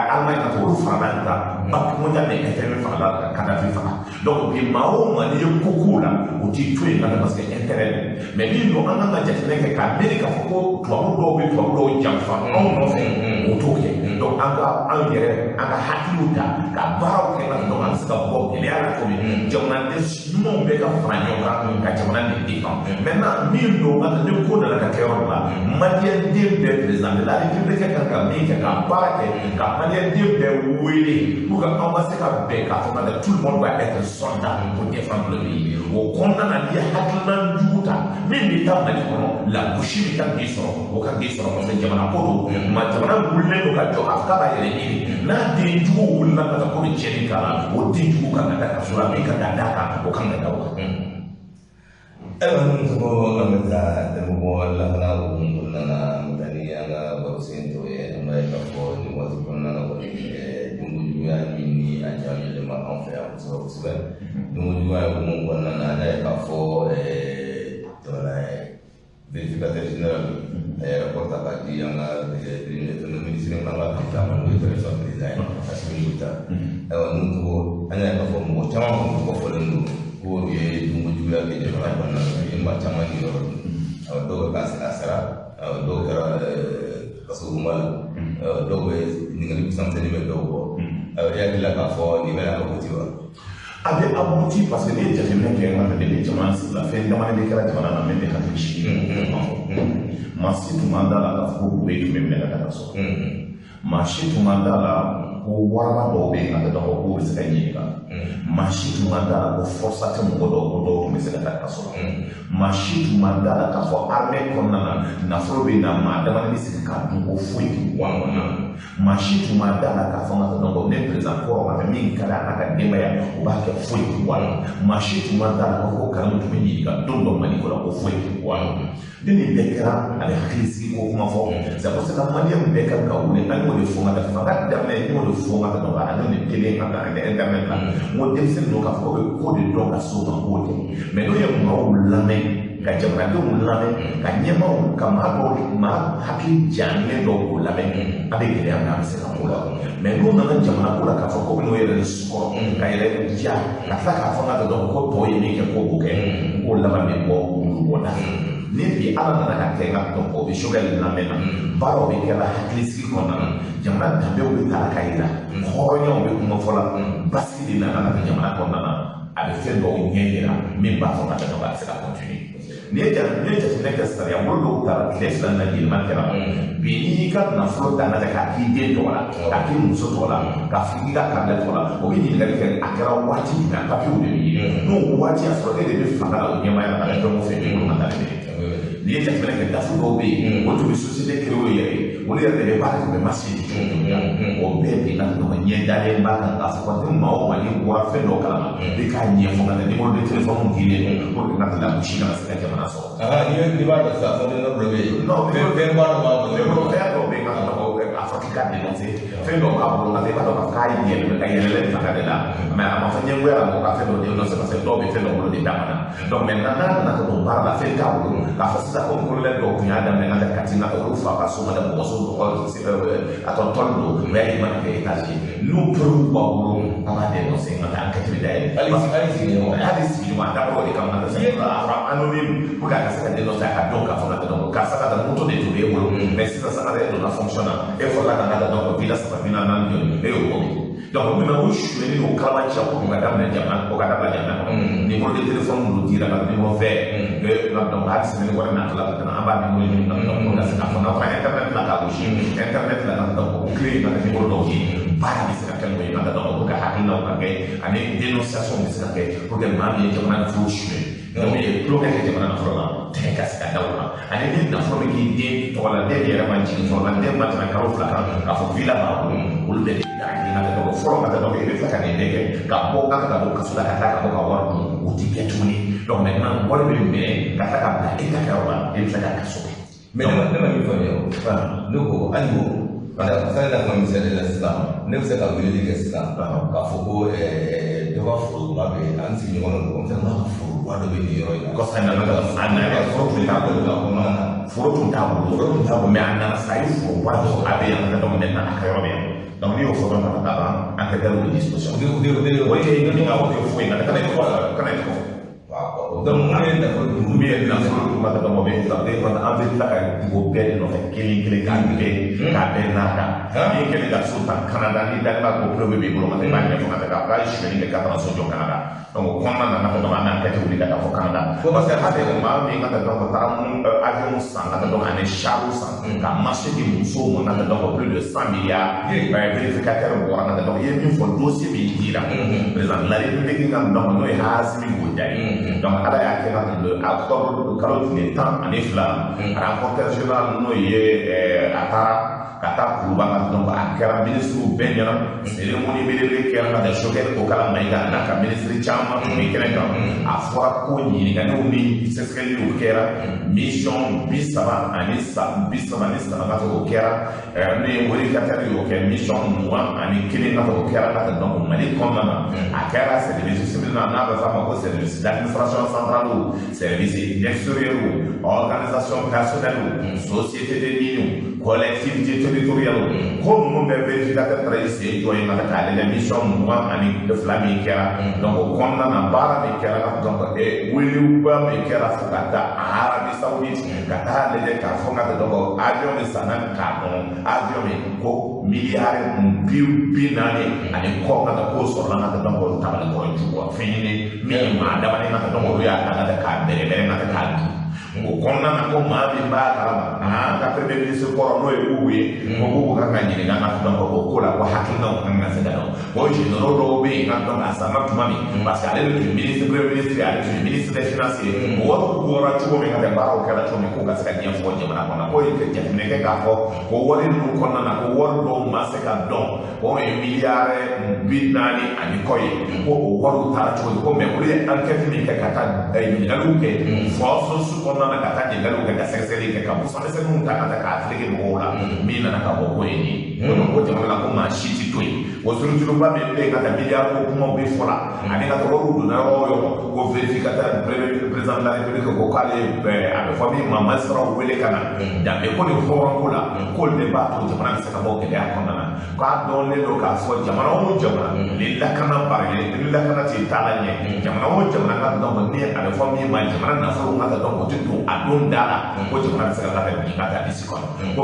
Speaker 2: Allemagne ka olu farala nin kan Banque mondiale de FMI farala ka Kadafi faga donc bi maa o maa n'i ye ko k'o la o t'i to yen parce que intérêt don mais min don an kan ka jateminɛ kɛ k'a miiri k'a fɔ ko tubabu dɔw bɛ tubabu dɔw janfa anw nɔfɛ o t'o kɛ donc an ka an yɛrɛ an ka hakiliw ta ka baaraw kɛ ka donc an bɛ se ka bɔ gɛlɛya la cogo min jamanaden ɲumanw bɛ ka fara ɲɔgɔn kan ka jamana de défend maintenant min don an ni ko nana ka kɛ yɔrɔ la maliyɛn den bɛɛ président de la république kan ka min kɛ ka baara kɛ ka maliyɛn den bɛɛ wele pour que an ka se ka bɛn k'a fɔ que tout le monde va être soldat pour défendre le pays o kɔnɔna na n'i ye hakilina jugu ta min bɛ taa Mali kɔnɔ lagosi bɛ taa k'i sɔrɔ o ka k'i sɔrɔ parce que jamana ko don ma jamana wulilen don ka jɔ a k'a b'a yɛrɛ ɲini n'a den jugu wulila ka taa ko bɛ tiɲɛni k'a la o den jugu kan ka da ka so la min ka da d'a kan o kan ka da o kan.
Speaker 1: Ayiwa n tɔgɔ an bɛ taa dɛmɛbɔ lakana hukumu kɔnɔna na an bɛ taa ni an ka baro sen tɔ ye an b'a ye k'a fɔ nin waati kɔnɔna na kɔni dunkojuguya min ni a ɲagaminen bɛ an fɛ yan kosɛbɛ kosɛbɛ dunkojuguya hukumu kɔnɔna na an y'a ye k'a fɔ jamana vérificateur général rapport ta k'a di an ka minisiri kan ka kan caman n'o ye président président ye Assimi Goïta ayiwa n tɔgɔ an y'a ye k'a fɔ mɔgɔ caman kɔni kɔfɔlen don ko ye dunkojuguya kɛ jamana kɔnɔna na ye maa caman ni yɔrɔ don dɔw bɛ k'a sara dɔw kɛra kasoruma la dɔw bɛ ɲininkali misɛnmisɛnnin bɛ dɔw kɔ i hakili la k'a fɔ nin bɛ abouti wa
Speaker 2: a bɛ abouti parce que n'i ye jateminɛ kɛ nka de bɛ jamana sigi la fɛn dama de kɛra jamana na min bɛ hakili sigi maa si tun man d'a la k'a fɔ ko k'u bɛ tun bɛ minɛ ka taa ka so maa si tun man d'a la warama dɔw bɛ yen nka dɔn k'o bɛ se ka ɲininka maa si tun ma da la ko forsa tɛ mɔgɔ dɔw ko dɔw tun bɛ se ka taa kaso la maa si tun ma da la k'a fɔ armée kɔnɔna na nafolo bɛ na maa dama bɛ sigi k'a dun ko foyi tɛ bɔ a kɔnɔna na maa si tun ma da la k'a fɔ ka dɔn ko ne président kɔrɔ ka fɛ min ka di a n'a ka denbaya o b'a kɛ foyi tɛ bɔ a la maa si tun ma da la k'a fɔ ko kalamu tun bɛ ɲininka don dɔ Mali kɔnɔ ko foyi tɛ bɔ a la ni nin bɛɛ kɛra a bɛ hakili sigi ko kuma fɔ c'est parce que maliyɛn bɛɛ kan ka wuli an y'o de fɔ ka taa fanga daminɛ n y'o de fɔ ka taa dɔn a n'o de kelen ka taa internet la n ko denmisɛnnin dɔ k'a fɔ ko bɛ ko de dɔn ka s'o ma k'o tɛ mais n'o ye maaw lamɛn ka jamanadenw lamɛn ka ɲɛmaaw ka maa dɔw maa hakili jalen dɔw k'o lamɛn a bɛ gɛlɛya min a bɛ se ka k'o la mais n'u nana jamana ko la k'a fɔ ko bɛ n'o yɛrɛ de sɔrɔ ka yɛrɛ diya ka tila k'a fɔ ka dɔn ko tɔw ye min kɛ ko k'o kɛ k'o laban bɛ bɔ olu bɔda ni bi ala nana ka kɛ ka dɔn o bɛ sokɛ lamɛn na baaraw bɛ kɛ la hakili sigi kɔnɔna na jamana danbew bɛ taa ka yira hɔrɔnyaw bɛ kuma fɔ la basigi de nana ka jamana kɔnɔna na a bɛ fɛn dɔw ɲɛ yira min b'a fɔ ka dɔn a bɛ se ka continuer ni ye jateminɛ kɛ sariya bolo dɔw taara tile fila na yɛlɛma kɛra bi n'i y'i ka nafolo ta na k'a k'i den tɔgɔ la k'a k'i muso tɔgɔ la k'a fɔ k'i ka kabila tɔgɔ la o bɛ ɲininkali kɛ a kɛra waati min na papiyew de bɛ ye n'o waati y'a sɔrɔ e de bɛ fanga la o ɲɛmaaya la ka fɛn o fɛn min bolo ka taa ne n'i ye jateminɛ kɛ dafu dɔw bɛ yen o tun bɛ société créé o yɛrɛ ye olu yɛrɛ de bɛ baara kɛ masiri di cogo min na o bɛɛ bɛ na ɲɔgɔn ɲɛ dalen b'a kan k'a fɔ ko ni maa o maa n'i bɔra fɛn dɔw kalama i k'a ɲɛfɔ ka ɲɛ numéro de téléphone dilen don pour que n ka tila gosi kana se ka jamana sɔrɔ.
Speaker 1: N'i b'a dɔn sisan fɛn dɔ bɛ yen fɛn b'a dɔn b'a dɔn
Speaker 2: fɛn dɔw bɛ yen a fɔ k'i ka dénoncer fɛn dɔw b'a bolo nka i b'a dɔn k'a yɛlɛmɛ ka yɛlɛlɛ fanga de la mais a ma fɔ ɲɛgoya la mɔgɔ ka fɛn dɔ dénoncer parce que dɔw bɛ fɛn dɔ bolo de dama na donc maintenant n'a nana ka don baara la fɛn t'a bolo k'a fɔ sisan ko kolonɛli dɔw tun y'a daminɛ n'ale ka tin na olu fa ka so ma dɛ mɔgɔ so a tɔ tɔli don o y'a ye mana kɛ étage n'u preuve b'a bolo an b'a dénoncer n ka taa enquête bɛ dayɛlɛ hali sigiɲɔgɔn a dabɔra o de kama ka se ka fara anonyme pour que a ka se ka dénoncer a ka dɔn k'a fɔ ka dɔn karisa ka taa moto de tun b'e bolo mais sisan saga de donna fonction na e fɔra ka n'a ka dɔn ko bi la saba bi naani jɔ e y'o bɔ donc maintenant o suyɛnni o kalama cɛ ko ka daminɛ jamana o ka dabila jamana kɔnɔ numéro de téléphone minnu dira ka numéro fɛ donc hali semaine wɛrɛ natɔla ka tɛmɛ an b'a numéro ɲini ka dɔn ka se ka fɔ n'a fɔra internet la k'a gosi internet la ka dɔn o clé ka kɛ numéro dɔw ye baara bɛ se ka kɛ n'o ye ka dɔn o ka hakilinaw ka kɛ ani dénonciation bɛ se ka kɛ pour que maa min ye jamana nafolo suyɛn donc ye tulonkɛ kɛ jamana nafolo la tɛgɛ ka se ka da o la ani ni nafolo bɛ k'i den tɔgɔ la den yɛrɛ ma jigin fɔlɔ la den ma tɛmɛ kalo fila kan k'a fɔ villa b'a bolo olu bɛɛ de fɔlɔ ka dɔn i bɛ fɛ ka nin bɛɛ kɛ ka bɔ ka taa don kaso la ka taa ka bɔ ka wari dun o ti kɛ tuguni donc maintenant wari bɛ minɛ ka taa ka bila e ka kɛyɔrɔ la e bɛ fɛ ka kaso kɛ.
Speaker 1: mais ne ma min fɔ nin ye ne ko hali o fɛn da kuma misali la sisan ne bɛ se ka weleli kɛ sisan k'a fɔ ko dɔ ka foroba bɛ an sigiɲɔgɔn dɔ ko n ka foroba dɔ bɛ nin yɔrɔ in na.
Speaker 2: kɔsa nana a nana foro tun t'a bolo foro tun t'a bolo mais a nana sa a ye foroba dɔ a bɛ yan donc maintenant a ka yɔrɔ bɛ yan. donc n'i y'o fɔ dɔrɔn ka taa ban enquêteur de disposition. o tɛ ɲininka o tɛ foyi nka kana i kɔ. donc mun ye nafolo dun min ye nafolo dun ma dɔn o bɛ an bɛ tila ka dugu bɛɛ de nɔfɛ kelen kelen k'a bɛɛ k'a bɛɛ n'a ta n'i ye kelen ka so ta Canada n'i da ko preuve b'i bolo ma i b'a ɲɛfɔ ka taa k'a ye suyɛnni kɛ ka taa so jɔ Canada donc o kɔnɔna na n'a fɔ dɔrɔn an bɛ enquête wuli ka taa fɔ Canada parce que hali maa min ka taa dɔn ka taara avion san ka taa dɔn ani char san ka marché di musow ma ka taa dɔn plus de 100 milliards vérificateur bɔra ka taa dɔn i ye min fɔ dossier min dira président de la République ka dɔn n'o ye Hasimi Goyita ye donc ala y'a kɛ ka octobre kalo tile 12 rapporteur général n'o ye a taara ka taa kuruba ka dɔn a kɛra ministre bɛɛ ɲɛna cérémonie belebele kɛra ka da sokɛli ko kala Mayiga n'a ka ministre caman tun bɛ kɛnɛ kan a fɔra ko ɲininkaliw ni sɛgɛsɛgɛliw kɛra mission 33 ka fɔ o kɛra n'o ye vérificateur y'o kɛ mission 21 ka fɔ o kɛra ka dɔn Mali kɔnɔna na a kɛra service civil n'a bɛ f'a ma ko service d'administration centrale service extérieur organisation personnelle société de mines collectivité territoriale ko ninnu bɛɛ vérificateur taara i sen jɔ yen ka k'ale la mission 22 min kɛra donc o kɔnɔna na baara min kɛra donc welew min kɛra fo ka taa Arabie Saoudite ka taa lajɛ k'a fɔ ka donc avion min sanna k'a dɔn avion min ko miliyari 40 ani kɔ ka taa k'o sɔrɔla ka taa donc tabalikɔrɔ jugu fɛn ɲini min maa damani ka taa donc olu y'a ta ka taa k'a bɛrɛbɛrɛ ka taa k'a dun o konna na ko ma bi ba kalama ka premier ministre ko no e bubu ko bubu ka ngani ga na to ko la ko hakina ko ngana se da no ko ji no ro be ka to asama tumami parce que ale le ministre premier ministre ale le ministre des finances o ko ra to me ka da ba o kala to me ko ga se ka fo jamana ko na ko e ke ne ke ka fo ko wori no konna na ko wor do ma se ka don ko e miliare bitnani ani koy ko o wor ta to ko me ko le enquête mi ka kata e mi galu ke fo su konna na kata ni galu ke ka se ke ka busa se mun ta kata ka atlege mo la mi na ka ko ni ko no ko jamana ko ma shiti to o suru ba me pe ka ta miliare ko kuma be fola ani ka to ro na ro yo ko verificateur président de la république ko kale a fo mi mama sara wele kana da be ko ni fo ko la ko le ba to jamana se ka bo ke ya ko na ka don le do ka fo jamana o jamana le la kana bare le la kana ti tala nye jamana o jamana ka do ni a fo mi ma jamana na fo ma ta do ko tu a don dala ko jamana se ka ta bi ka ta disi ko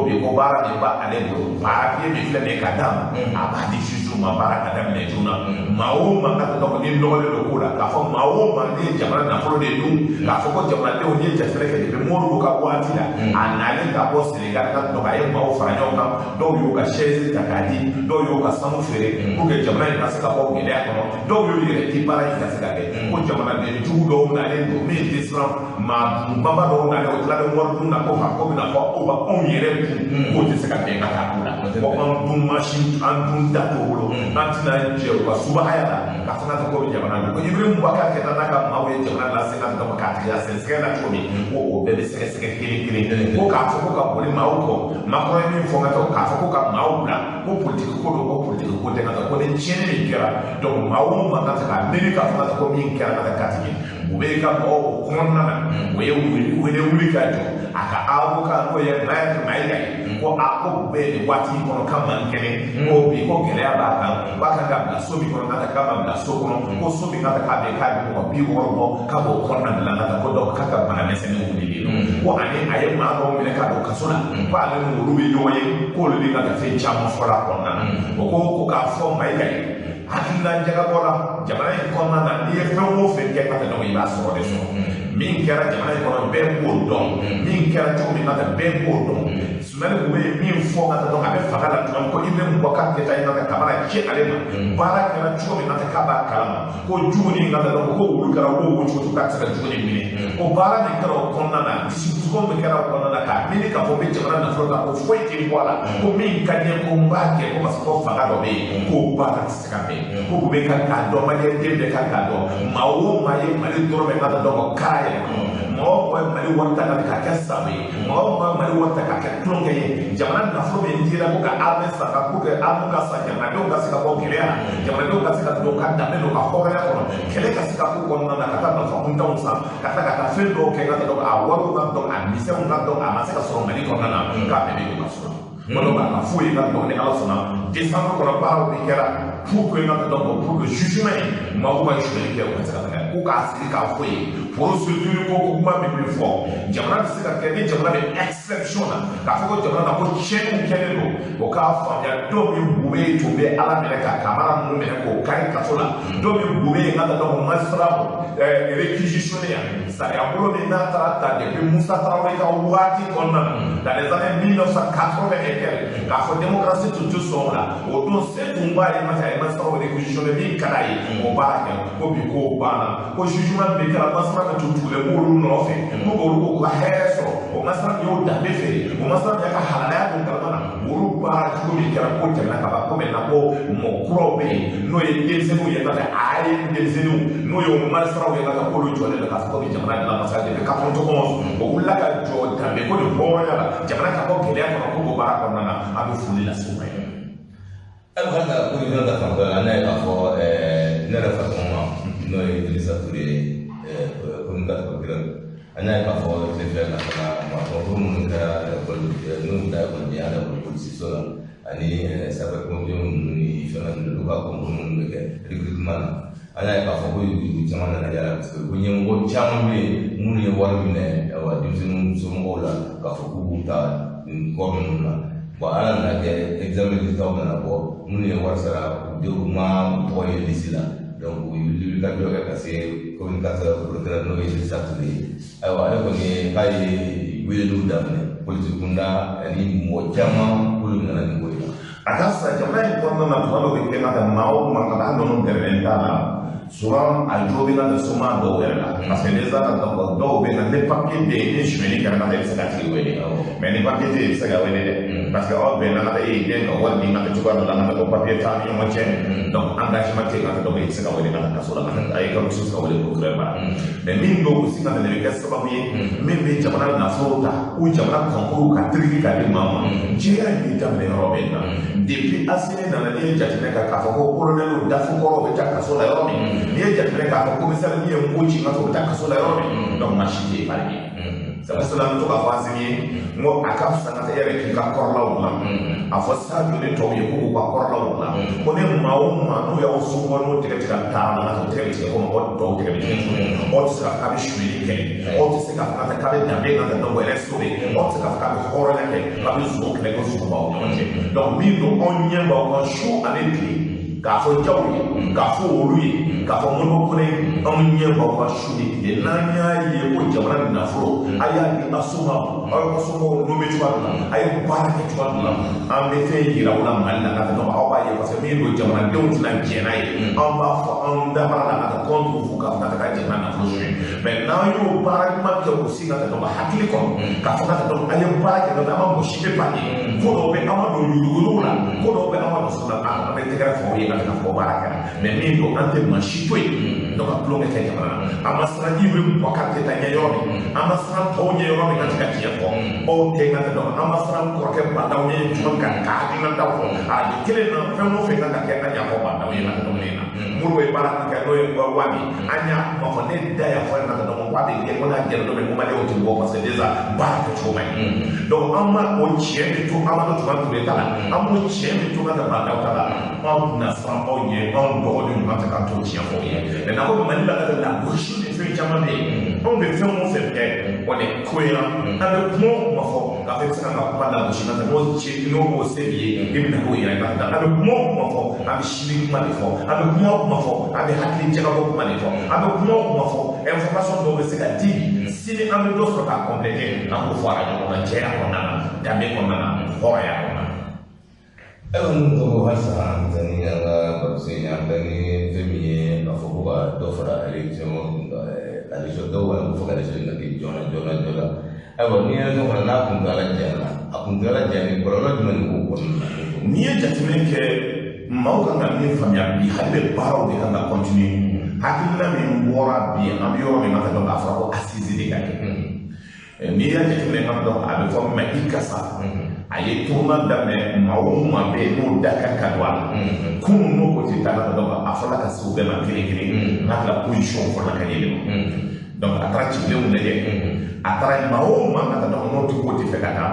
Speaker 2: bi ko bara ni ba ale do ba bi mi fle ne ka dam a ba di shuju ma bara ka dam ne juna ma o ma ka do ko ni do le do ko la ka fo ma o ma ni jamana na fo de du ka fo ko jamana de o ni ja fle ke be mo ru ka wati la anale ka bo Senegal ka do ka ye ma o fara nyo ka do yo ka chaise ta ka di do yo ka samu fere ko ke jamana ka se ka bo gele ko do yo ye ti para ka se ka ke ko jamana de ju do na le do mi islam ma baba do na le o tla de mo ru na ko ha ko na ko o ba on yere ko ti se ka be ka ta ko on dum machine an dum da to lo antina je ko suba ayata ka fana ko jamana ko ibrahim baka ke ta na ka ma we jamana la se ka do ka ta ya se se na ko mi o be se se ke kili ko ka fo ko ka boli ma ko ma ko ni fo ka to ka fo ko ka ma o bla ko politique ko do ko politique ko te ka ko de chene ni kera donc ma o ma ka ta ni ka fo ka ko mi kera ka ta ti o be ka o ko na we wuli ka jo aka awu ka ko ye na ga ko a ko be ni wati ko ka man kene ko bi ko gele aba ka ga so bi ko na ka ba la so ko so bi ka ka be ka ko bi ko ka bo ko na la na ko do ka ka bana mese ni wuli ko ani aye ma do mi ka do ka so na ko ale no ru bi yo ye ko le ka ka fe chama fora ko na ko ka fo mai ga hakila jaga bola jamana ko na ni fe mo fe ke ka do iba so de so min kɛra jamana in kɔnɔ bɛɛ b'o dɔn min kɛra cogo min na ka bɛɛ b'o dɔn sumani kun bɛ min fɔ ka taa dɔn a bɛ fanga la tuma ko Ibrahim Boubacar Keïta in na ka kamara ci ale ma baara kɛra cogo min na k'a b'a kalama ko jugu ni ka taa dɔn ko olu kɛra ko o cogo k'a tɛ se ka jugu ni minɛ o baara min kɛra o kɔnɔna na dusukun min kɛra o kɔnɔna na k'a miiri k'a fɔ bɛ jamana nafolo kan ko foyi tɛ bɔ a la ko min ka di ko n b'a kɛ ko parce que ko fanga dɔ bɛ yen k'o baara tɛ se ka bɛn ko bɛ ka k'a dɔn maliyɛnden bɛɛ ka k'a dɔn maa o maa ye Mali dɔrɔn ka taa dɔn ko kara yɛrɛ mɔgɔ Mali warita ka kɛ sabu ye mɔgɔ Mali warita ka kɛ tulonkɛ ye jamana nafolo min dira ko ka armée san ka ko kɛ armée ka san jamanadenw ka se ka bɔ gɛlɛya jamanadenw ka se ka don ka danbe don ka hɔrɔnya kɔnɔ kɛlɛ ka se ka k'u kɔnɔna na ka taa nafa kuntanw san ka taa fɛn dɔw kɛ ka taa dɔn a wariw ka dɔn a misɛnw ka dɔn a ma se ka sɔrɔ Mali kɔnɔna na k'a bɛɛ bɛ ka sɔrɔ wala ka foyi ka dɔn ni Ala sɔnna décembre kɔnɔ baaraw bi kɛra pour que ka dɔn pour que jugement ye maaw ka jugement kɛ o ka se ka taa ko k'a sigi k'a fɔ ye procédure ko kuma min fɔ jamana bɛ se ka kɛ ni jamana bɛ exception na k'a fɔ ko jamana na ko tiɲɛniw kɛlen don o k'a faamuya dɔw bɛ bube tun bɛ Ala minɛ ka kamara ninnu minɛ k'o kari kaso la dɔw bɛ bube ka taa dɔn ko magistrat réquisitionné yan sariya bolo min n'a taara ta depuis Musa Traoré ka waati kɔnɔna na dans les années 1980 et quelques k'a fɔ démocratie tun tɛ sɔn o la o don se tun b'a ye magistrat réquisitionné min ka d'a ye o b'a kɛ ko bi k'o banna ko jugement bɛ kɛra magistrat ka tutulen b'olu nɔfɛ ko k'olu ka hɛrɛ sɔrɔ o magistrat y'o danbe feere o magistrat y'a ka halalaya don kalama na olu baara cogo min kɛra ko jamana ka ban ko maintenant ko mɔgɔ kuraw bɛ yen n'o ye denmisɛnninw ye nka a ye denmisɛnninw n'o ye o magistrat ye nka k'olu jɔlen don k'a fɔ ko bi jamana dilan masaya de bɛ kapɔn cogo o wulila ka jɔ danbe ko ni hɔrɔnya la jamana ka bɔ gɛlɛya kɔnɔ ko o baara kɔnɔna na a bɛ foli lase o ma ye.
Speaker 1: ayiwa hali ko ɲinɛ ka fan dɔ la n'a ye k'a fɔ ne yɛrɛ fatɔn ma n'o ye Idrissa Touré ye communicateur kelen an y'a ye k'a fɔ tile filɛ ka taga maa minnu kɛra n'u da ekɔlidenya la polisiso la ani sapeur pompier ninnu ni fɛn ninnu olu ka concours minnu bɛ kɛ recrutement na an y'a ye k'a fɔ ko yugu caman nana yala parce que ko ɲɛmɔgɔ caman bɛ yen minnu ye wari minɛ denmisɛnninw somɔgɔw la k'a fɔ k'u b'u ta kɔɔri ninnu na bon ala nana kɛ examen résultat nana bɔ minnu ye wari sara u denw ma tɔgɔ ye lisi la donc wuli ka jɔ kɛ ka se communication producteur n'o ye Idrissa Touré ye ayiwa ale kɔni k'a ye weleliw daminɛ politique kunda ani mɔgɔ caman k'olu nana nin ko in na.
Speaker 2: A ka sa jamana in kɔnɔna na tuma dɔ bɛ kɛ ka maa o maa ka taa ninnu dɛmɛ t'a la souvent a jo bɛ na soma dɔw yɛrɛ la parce que les gens dɔw bɛ na ni papier bɛ yen ni sonyɛli kɛra ka taa i bɛ se ka tigi wele mais ni papier tɛ yen i bɛ se ka wele dɛ parce que aw bɛnna ka taa e den ka wari di ka kɛ cogoya dɔ la ka taa papier t'a ni ɲɔgɔn cɛ donc engagement tɛ yen ka taa dɔw bɛ i bɛ se ka wele ka taa kaso la a ye kalo se ka wele procureur ma mais min bɛ o si ka tɛmɛ kɛ sababu ye min bɛ jamana nafolo ta ou jamana kankuru ka teriki ka di maa ma jɛya b'i daminɛ yɔrɔ bɛ na depuis Asimi nana n'i ye jateminɛ k'a fɔ ko colonel dafukɔrɔ bɛ taa kaso la yɔrɔ min n'i ye jateminɛ k'a fɔ commissaire min ye mugu ci ka fɔ bɛ taa kaso la yɔrɔ min donc maa si tɛ yen bari c'est pour cela n bɛ to k'a fɔ Asimi ye n ko a ka fisa ka taa e yɛrɛ k'i ka kɔrɔlaw dilan a fɔ Sadio ni tɔw ye k'u k'u ka kɔrɔlaw dilan ko ni maa o maa n'u y'aw sɔgɔ n'u tigɛ tigɛ taa la ka tigɛ tigɛ ko mɔgɔ tɔw tigɛ bɛ tigɛ aw tɛ se ka k'a bɛ suyɛli kɛ aw tɛ se ka fɔ k'a bɛ danbe ka taa dɔw yɛrɛ so de aw tɛ se ka fɔ k'a bɛ hɔrɔnya kɛ k'a bɛ sogo kɛlɛ ko sogo b'aw ɲɔgɔn cɛ donc min don anw ɲɛ b'aw kan su ani tile k'a fɔ jaw ye k'a fɔ olu ye k'a fɔ monopole anw ɲɛ b'aw ka su de tigɛ n'an y'a ye ko jamana nafolo a y'a di a soma aw ka somɔgɔw n'o bɛ cogoya dɔ la a ye baara kɛ cogoya dɔ la an bɛ fɛn yira u la Mali la ka tɛmɛ aw b'a ye parce que min don jamanadenw tɛna jɛn n'a ye an b'a fɔ anw dabara la ka taa kɔntu fo k'a fɔ ka taa jamana nafolo suɲɛ mais n'an y'o baara ɲuman kɛ o si ka tɛmɛ hakili kɔnɔ k'a fɔ ka tɛmɛ an ye baara kɛ dɔ an ma mɔgɔ si tɛ ban ye ko dɔw bɛ an ma don yuruguyurugu la ko dɔw bɛ an ma don so la an bɛ tɛgɛrɛ fɔ o ye ka fɔ baara kɛra mais min don an tɛ maa si to yen donc a tulonkɛ kɛ jamana na an ma siran Ibri Boubacar Keita ɲɛ yɔrɔ min an ma siran tɔw ɲɛ yɔrɔ min ka se ka tiɲɛ fɔ aw tɛ ka tɛ dɔn an ma siran kɔrɔkɛ Bandaw ɲɛ jumɛn kan k'a hakilinataw fɔ arajo kelen na fɛn o fɛn kan ka kɛ an y'a fɔ Bandaw ye ka tɛ dɔn na Modibo ye baara min kɛ n'o ye Wami an y'a kuma fɔ ne da y'a fɔ ka tɛ dɔn ko a bɛ kɛ ko n'a jɛra dɔ bɛ ko maliyɛnw tɛ bɔ parce que déjà baara kɛcogo man ɲi donc an ma o tiɲɛ de to an ma to Tuma Ture ta la an m'o tiɲɛ de to ka tɛ Bandaw ta la anw tɛna siran aw ɲɛ anw dɔgɔninw an tɛ ka to tiɲɛ fɔ ye mais n'a ko Mali la ka la gosi ni fɛn caman bɛ yen anw bɛ fɛn o fɛn kɛ o de cohérent an bɛ kuma o kuma fɔ k'a fɔ i bɛ se ka kuma la gosi na n'o cɛ n'o b'o se b'i ye i bɛ na k'o yɛrɛ ka taa an bɛ kuma o kuma fɔ an bɛ sini kuma de fɔ an bɛ kuma o kuma fɔ an bɛ hakili jagabɔ kuma de fɔ an bɛ kuma o kuma fɔ information dɔw bɛ se ka di sini an bɛ dɔ sɔrɔ k'a compléter an k'o fɔ arajo kɔnɔ jɛya kɔnɔna na danbe kɔnɔna na hɔrɔnya kɔnɔna na.
Speaker 1: Untuk bahasa dan yang bersihnya dari demi aku buat dofra dari semua dari suatu orang bukan dari suatu lagi jono. Ni yang orang nak pun jalan ni kalau cuma ni pun.
Speaker 2: Ni jadi mereka mau kan ni family bi hal baru dia kan continue. Hakilnya membuat dia ambil orang yang ada dalam Afrika asisi dia kan. Ni yang jadi mereka dong ada form ikasa. Aye tourna daminɛ maa o maa bɛ yen n'o da ka don a la kunun n'o ko tɛ taa ka dɔn a fɔra ka se o bɛɛ ma kelen kelen n'a kɛra position fɔlɔ ka yɛlɛma donc a taara cidenw lajɛ a taara maa o maa ka dɔn n'o tɛ k'o tɛ fɛ ka taa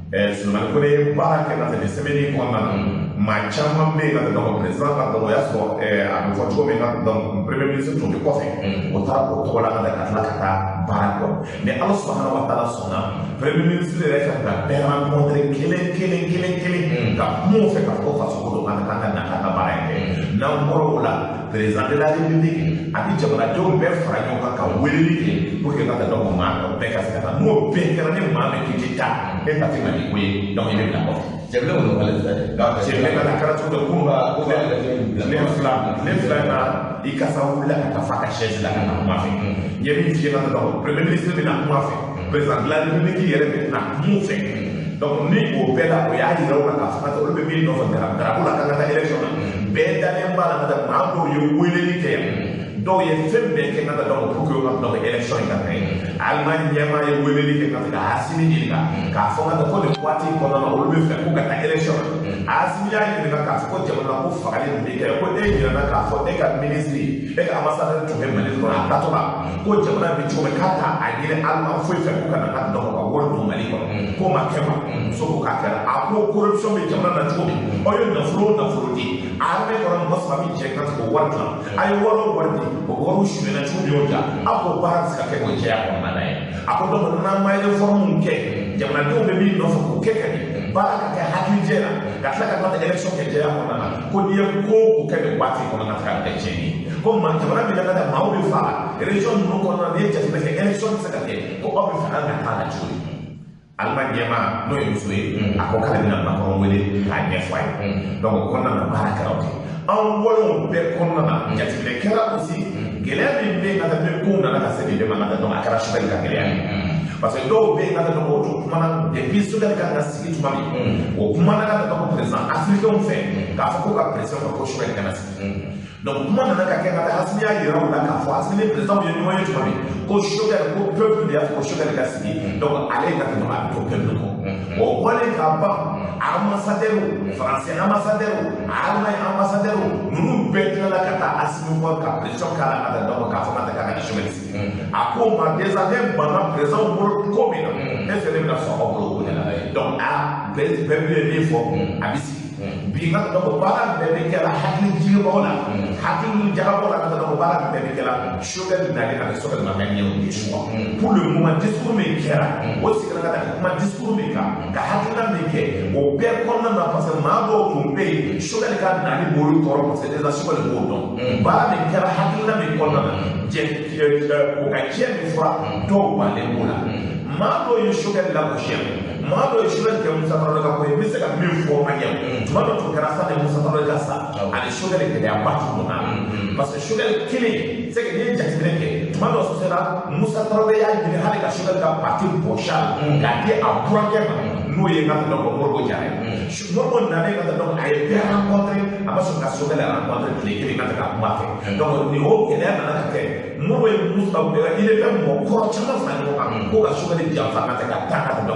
Speaker 2: Souleymane Kone ye baara kɛ ka tɛmɛ semaine kɔnɔna na maa caman bɛ yen ka dɔn président ka dɔn o y'a sɔrɔ a bɛ fɔ cogo min ka dɔn premier ministre tun bɛ kɔfɛ o taara o tɔgɔ la ka tila ka taa baara kɛ mais Ala subahana wa taala sɔnna premier ministre yɛrɛ fɛ ka bɛɛ rencontre kelen ka kuma o fɛ ka fɔ faso ko dɔ ka kan ka na ka baara in kɛ n'an bɔra o la président de la république a bɛ jamanadenw bɛɛ fara ɲɔgɔn kan ka weleli kɛ pour que ka taa dɔn ko maa bɛɛ ka se ka taa n'o bɛɛ kɛra ni maa min k'i tɛ taa e ta tɛ Mali ko ye donc i bɛ bila kɔfɛ.
Speaker 1: Jamana kɔnɔ wale fɛ
Speaker 2: jamana ka kɛra cogo dɔ kun ne fila na i kasa wulila ka taa fa ka chaise la ka na kuma fɛ n ye min f'i ye ka dɔn premier ministre bɛ na kuma fɛ président de la république yɛrɛ bɛ na kuma fɛ donc ni o bɛɛ la o y'a yira o la k'a fɔ ka taa olu bɛ min nɔfɛ garabu la ka taa élection na bɛɛ dalen b'a la ka taa maa dɔw ye weleli kɛ yan dɔw ye fɛn bɛɛ kɛ ka taa dɔn pour que o ka dɔn élection in ka kɛ Allemagne ɲɛmaa ye weleli kɛ ka ka Asimi ɲininka k'a fɔ ka taa ko nin waati kɔnɔna na olu bɛ fɛ ko ka taa élection na Asimi y'a ɲininka k'a fɔ ko jamana ko fagali nin bɛ kɛ ko e ɲinana k'a fɔ e ka ministre e ka ambassadeur tun bɛ Mali kɔnɔ a taatɔ la ko jamana bɛ cogo min k'a t'a a ɲini Allemagne foyi fɛ ko ka na ka dɔn ka wari don Mali kɔnɔ ko ma kɛ ma muso ko k'a kɛra a ko corruption bɛ jamana na cogo min aw ye nafolo o nafolo di armée kɔnɔ mɔgɔ saba bɛ jɛ ka se k'o wari dilan a ye wari o wari di o wariw suyɛnna cogo min y'o diya a ko baara tɛ se ka kɛ o jɛya kɔnɔna na ye a ko donc n'an ma réforme kɛ jamanadenw bɛ min nɔfɛ k'o kɛ ka ɲɛ baara ka kɛ hakilijɛ la ka tila ka taa élection kɛ jɛya kɔnɔna na ko n'i ye ko o kɛ nin waati kɔnɔna fɛ a bɛ kɛ tiɲɛni ye comme man jamana bi daga da maaw bi fala région nu ko na ne jati be élection se ka te ko ba bi fala na kala juri alma jema no e musuye akokala na makon wele ka ne fay donc ko na baraka rawti en wolo be ko na jati be kera aussi gele bi be na be ko na ka se be ma na donc akara shubel ka gele parce que dɔw bɛ yen ka taa o kumana depuis Sudan ka na sigi tuma min o kumana ka taa président africain fɛ k'a fɔ ko ka président ka ko Sudan kana sigi donc kuma nana ka kɛ ka taa Asimi y'a yira o la k'a fɔ Asimi ni président ye ɲɔgɔn ye tuma min ko Sudan ko peuple de y'a fɔ ko Sudan ka sigi donc ale ka tɛmɛ a bɛ to peuple kɔ o bɔlen ka ban ambassadeur français ambassadeur allemand ambassadeur ninnu bɛɛ tilala ka taa Asimi kɔ ka président k'a la ka taa donc k'a fɔ ka taa ka na Sudan sigi a ko ma déjà ne banna président ko min na e fɛnɛ bɛna sɔn aw bolo ko ɲɛna donc a bɛɛ bɛ min fɔ a bɛ sigi bi ka donc baara bɛɛ bɛ kɛla hakili jigibagaw la hakili jagabagaw la ka donc baara bɛɛ bɛ kɛla Choguel nalen ka kɛ Choguel ma mɛn ɲɛw de choix pour le moment discours min kɛra o sigira ka taa kuma discours min kan ka hakilina min kɛ o bɛɛ kɔnɔna na parce que maa dɔw tun bɛ yen Choguel ka nali bolo tɔɔrɔ parce que déjà Choguel b'o dɔn baara min kɛra hakilina min kɔnɔna na o ka diɲɛ min fɔra dɔw b'ale b'o la maa dɔw ye Choguel lagosi maa dɔw ye Choguel kɛ Musa Tarawele ka ko ye n bɛ se ka min fɔ an ɲɛ tuma dɔ tun kɛra sa de Musa Tarawele ka sa ani Choguel gɛlɛyaba tun donna parce que Choguel kelen c'est que n'i ye jateminɛ kɛ tuma dɔ sera Musa Tarawele y'a ɲini hali ka Choguel ka parti bɔsi a la k'a di a burankɛ ma n'o ye n ka tɛmɛ ko Modibo Jara ye Modibo nalen ka tɛmɛ a ye bɛɛ rencontré a ma sɔn ka Choguel rencontré tile kelen ka tɛmɛ ka kuma fɛ donc nin o gɛlɛya nana ka kɛ Modibo ye Musa il est fait mɔgɔ kɔrɔ caman fara ɲɔgɔn kan ko ka Choguel janfa ka tɛmɛ ka taa ka tɛmɛ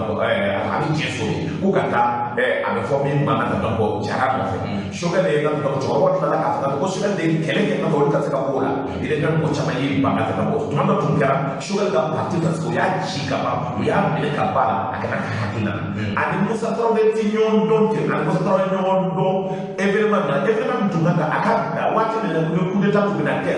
Speaker 2: a bɛ diɲɛ so ko ka taa a bɛ fɔ min ma ka tɛmɛ ko Jara nɔfɛ Choguel ye ka tɛmɛ cɛkɔrɔba tilala k'a fɔ ko Choguel de ye kɛlɛ kɛ ka olu ka se ka bɔ o la il est fait mɔgɔ caman ye ba ka tɛmɛ o tuma dɔ tun kɛra Choguel ka parti parce que o y'a ci ka ban o y'a minɛ ka ban a kana ka hakilina ani Musa Tarawele ti ɲɔgɔn dɔn ten ani Musa Tarawele ɲɔgɔn dɔn événement na événement min tun kan ka a ka waati min na ko coup d'état tun bɛna kɛ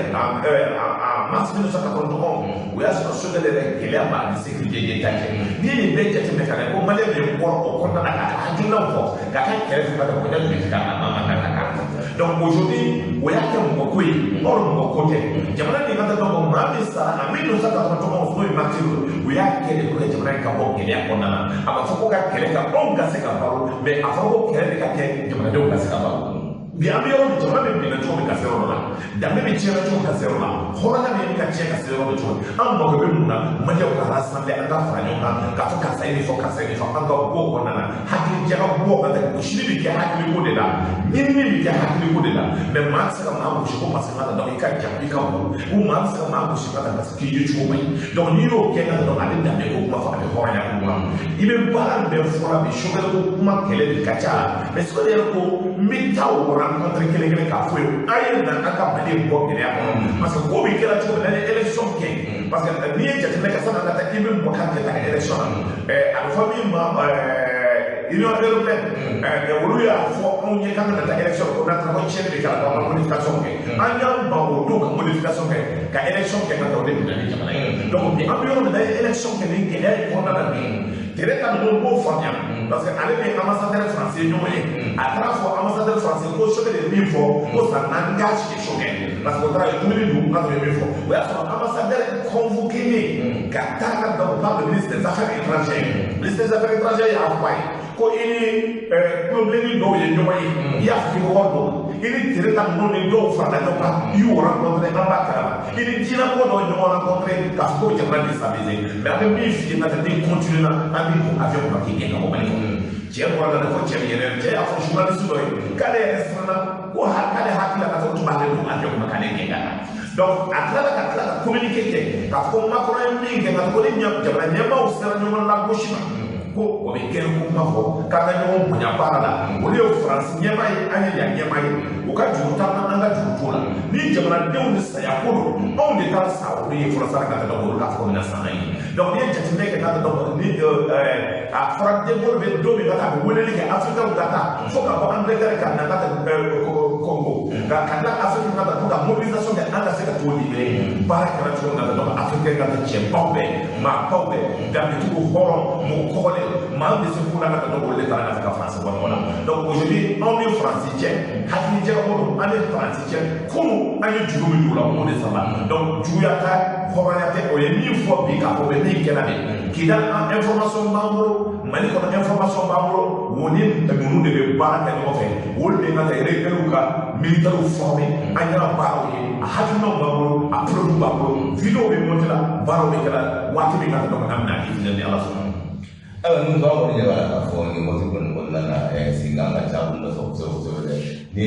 Speaker 2: mars 1991 o y'a sɔrɔ Choguel yɛrɛ gɛlɛya b'a ni sécurité d'État cɛ n'i ye nin bɛɛ jateminɛ ka lajɛ ko maliyɛn de bɔra o kɔnɔna na k'a ka hakilinaw fɔ k'a ka kɛrɛfɛ ka kɛ kɔɲɔ tun bɛ ka donc aujourd'hui o y'a kɛ mɔgɔ ko ye or mɔgɔ ko tɛ jamana nin ka taa dɔn maa min sara a min n'o sa ka fɔ tɔgɔ n'o ye Martin o y'a kɛ de pour que jamana in ka bɔ gɛlɛya kɔnɔna na a b'a fɔ ko ka kɛlɛ ka anw ka se ka balo mais a fɔra ko kɛlɛ de ka kɛ jamanadenw ka se ka balo bi an bɛ yɔrɔ min jamana bɛ binna cogo min ka se yɔrɔ la danbe bɛ tiɲɛna cogo min ka se yɔrɔ la hɔrɔnya bɛ ka tiɲɛ ka se yɔrɔ min cogo an mago bɛ mun na maliyɛnw ka rassemble an ka fara ɲɔgɔn kan k'a fɔ karisa ye nin fɔ karisa ye nin fɔ an ka bɔ o kɔnɔna na hakili jaga bɔ ka taa gosili bɛ kɛ hakiliko de la ɲinini bɛ kɛ hakiliko de la mais maa tɛ se ka maa gosi ko parce que maa dɔn i ka jan i ka bon ou maa tɛ se ka maa gosi ka taa parce que k'i ye cogo man ɲi donc n'i y'o kɛ ka dɔn ale danbe ko kuma fɔ a bɛ hɔrɔnya ko kuma i bɛ baara bɛɛ fɔra bi Choguel ko kuma kɛlɛ de ka ca la mais Choguel yɛrɛ ko n bɛ taa o rencontre kelen kelen k'a fɔ ye a ye na an ka Mali bɔ gɛlɛya kɔnɔ parce que ko bɛ kɛra cogo min na ni élection kɛ parce que n'i ye jateminɛ kɛ sanni an ka taa i bɛ mɔgɔ kan kɛ taa élection na a bɛ fɔ min ma Union européenne olu y'a fɔ anw ye k'an ka taa élection ko n'a taara ko tiɲɛni bɛ kɛra k'an ka modification kɛ an y'an ban o don ka modification kɛ ka élection kɛ ka taa o de bɛ na ni jamana ye donc bi an bɛ yɔrɔ min na élection kɛ ni gɛlɛya ye kɔnɔna na bi kɛlɛ ka ninnu b'o faamuya parce que ale bɛ ambassadeur français ɲɔgɔn ye a taara fɔ ambassadeur français ko Choguel ye min fɔ ko san naani k'a sigi Choguel parce que o taara ye dumuni dun n'a tun ye min fɔ o y'a sɔrɔ ambassadeur convoqué ka taa ka dans le ministre des affaires étrangères ministre des affaires étrangères y'a fɔ a ye ko i ni problème dɔw ye ɲɔgɔn ye i y'a fɔ i wɔɔrɔ dɔw i ni tereta ninnu ni dɔw farala ɲɔgɔn kan i y'u rencontré an b'a kalama i ni jinɛko dɔw ɲɔgɔn rencontré k'a fɔ ko jamana déstabilisé mais an bɛ min f'i ye n'o tɛ n'i continue na an b'i ko avion kɔnɔ k'i gɛn ka bɔ Mali kɔnɔ cɛ bɔra la ko cɛ yɛrɛ cɛ y'a fɔ journaliste dɔ ye k'ale yɛrɛ siranna ko k'ale hakili la ka fɔ tuma ale don avion kɔnɔ k'ale gɛn ka na donc a tilala ka tila ka communiqué kɛ k'a fɔ ko Macron ye min kɛ ka fɔ ko ni jamana ɲɛmaaw sera ɲɔgɔn lagosi ma ko o bɛ kɛ ko kuma fɔ k'a ka ɲɔgɔn bonya baara la o de ye Faransi ɲɛmaa ye an ye yan ɲɛmaa ye o ka juru t'an na an ka juru t'o la ni jamanadenw ni saya ko don anw de taara sa olu ye fɔlɔ sara ka tɛmɛ olu k'a fɔ ko bɛna san an ye donc n'i ye jateminɛ kɛ k'a tɛmɛ ni a fɔra den bolo bɛ don min ka taa a bɛ weleli kɛ Africains ka taa fo ka bɔ Angleterre ka na ka tɛmɛ Congo ka tila Afrique ka taa fo ka mobilisation kɛ an ka se ka t'o libéré baara kɛra cogo min na donc Africains ka taa cɛbaw bɛɛ maabaw bɛɛ danbetigiw hɔrɔn mɔgɔ kɔgɔlen maa bɛ se k'u la ka taa olu de taara ka se ka France bɔ ɲɔgɔn na donc o aujourd'hui on est français hakili jagabolo on est français kono an ye jugu min dula o de sama donc juguyata hɔrɔnyate o ye min fɔ bi k'a fɔ bɛ min kɛra de k'i da information b'an bolo mali kɔnɔ information b'an bolo wo ni ninnu de bɛ baara kɛ ɲɔgɔn fɛ olu de ka réguliers ka militaires former an y'a baaraw ye a hakilinaw b'an bolo a produit b'an bolo vidéo bɛ monter la baaraw bɛ kɛra waati min ka donc an bɛna définir ni ala sɔnna.
Speaker 1: Nun ba ko ne ba ka fo ni mo ko no na singa nga cha bu no so ni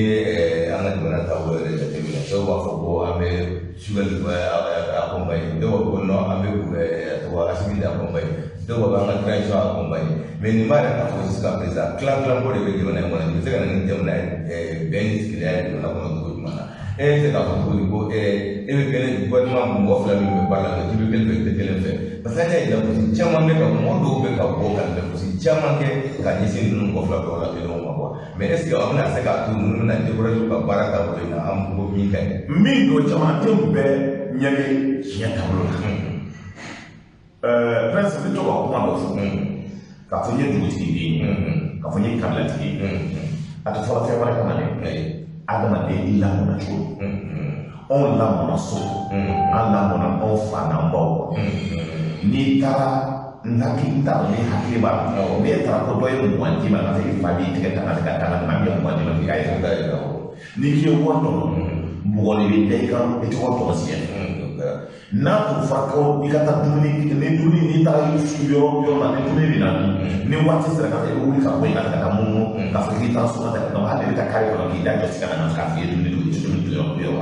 Speaker 1: an ga dona ta wo re te mi so ba fo ko ame sugal a ko mbay do ko no ame ku to wa asimi da ko mbay do ba nga trai so a ko mbay mais ni mara ka fo ska presa clan ko de be na mo ni se ga ni dem na ben skile na ko no mana se ka fo ko e be kele gouvernement mo fla mi be bala ti be kele te kele fe parce que ya ko chama me ka mo do be ka ko kan be ko chama ke ka ni sin nun ko fla ko la be no ma ko mais est ce que on a se ka tu nun na de ko ka baraka ko na am ko mi kan
Speaker 2: min do chama te be nyame ya tablo prince bi to ko ma do ka fo ye du ti di ka fo ye kabla ti ata fo la fe wala kana ne adama de illa mo na chu on la mona so an la mona on fa na mbaw ni tara ngaki ta ni hakili ba ni tara ko doy mo wanti ma na fa bi te ta na ka ma mi mo ni ma ay ta ni ki ko to mo ni bi te kan e to to si na ko fa ko ni ka ta duni ni ta yu yo na ni duni ni na ni wati sera ka e o ka ko ka mo ka fa ki ta so ta no ha de ta kare ko ni da jo si ka na ka fi duni yo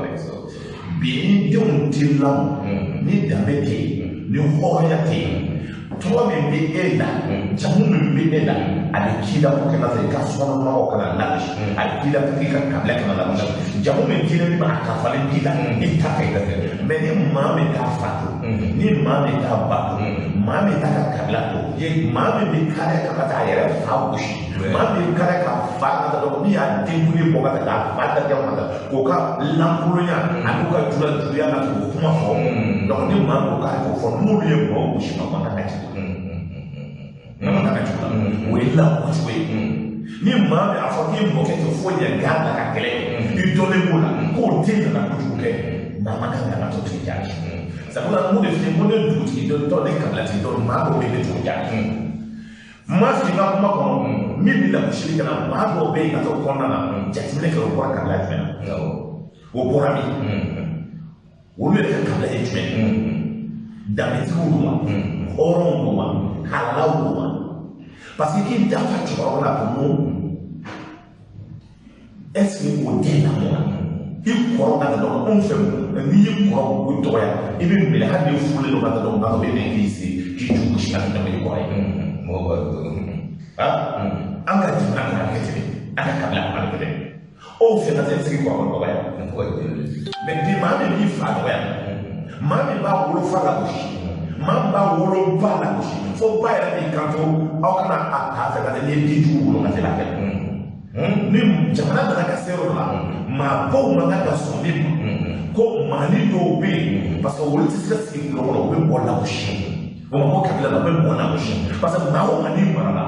Speaker 2: bi denw ti lamɔ ni danbe tɛ yen ni hɔrɔnya tɛ yen tɔgɔ min bɛ e la jamu min bɛ e la a bɛ k'i la ko kana i ka sokɔnɔmɔgɔw kana lagosi a bɛ k'i la ko i ka kabila kana lagosi jamu min diinɛ min b'a kafalen b'i la i ta fɛ i ka fɛ mɛ ni maa min t'a fato ni maa min t'a bato maa min t'a ka kabila to maa min bɛ kari ka taa a yɛrɛ fa gosi maa min kari ka fa ka taa dɔn min y'a denkuli bɔ ka taa k'a fa da kɛ ma k'o ka lankolonya ani k'u ka juguya na k'o kuma fɔ donc ni maa min k'a ko fɔ n'olu ye mɔgɔw gosi ma ma ka ci nama ka ci la o ye lagosi ye ni maa min a fɔ k'i mɔkɛ tɛ foyi ɲɛ g'a la ka kɛlɛ i dɔnnen b'o la k'o den nana kojugu kɛ maa ma kan ka to tigi jaabi sabula mun de filɛ ko ne dugutigi dɔ ne kabilatigi dɔ maa dɔw bɛ ne t'o jaabi maa fili ka kuma kɔnɔ min bɛ lagosili kɛ na maa dɔw bɛ yen ka to kɔnɔna na jateminɛ kɛ o bɔra kabila jumɛn na o bɔra min olu yɛrɛ ka kabila ye jumɛn danbetigiw don wa hɔrɔnw don wa halalaw don wa parce que k'i dafa cɛkɔrɔba la ko mun est ce que o den lamɔ wa i kɔrɔ ka taa dɔn anw fɛ n'i y'i kɔrɔ o dɔgɔya i bɛ minɛ hali n'i furulen don ka taa dɔn k'a fɔ e de k'i se k'i ju gosi ka tɛmɛ i kɔrɔ ye mɔgɔ b'a dɔn an ka jamana kana kɛ ten an ka kabila kana kɛ ten o fɛ ka taa sigi kɔrɔ dɔgɔya mais bi maa min b'i fa dɔgɔya maa min b'a wolo fa la gosi maa min b'a wolo ba la gosi fo ba yɛrɛ b'i kanto aw kana a ta fɛ ka taa n'i ye den jugu wolo ka tɛmɛ a kɛ ni jamana nana ka se yɔrɔ la maa baw man kan ka sɔn min ma ko maani dɔw bɛ yen parce que olu tɛ se ka sigi bulon kɔnɔ u bɛ mɔgɔ lagosi o ma bɔ kabila la u bɛ mɔgɔ lagosi parce que maa o maa n'i mara la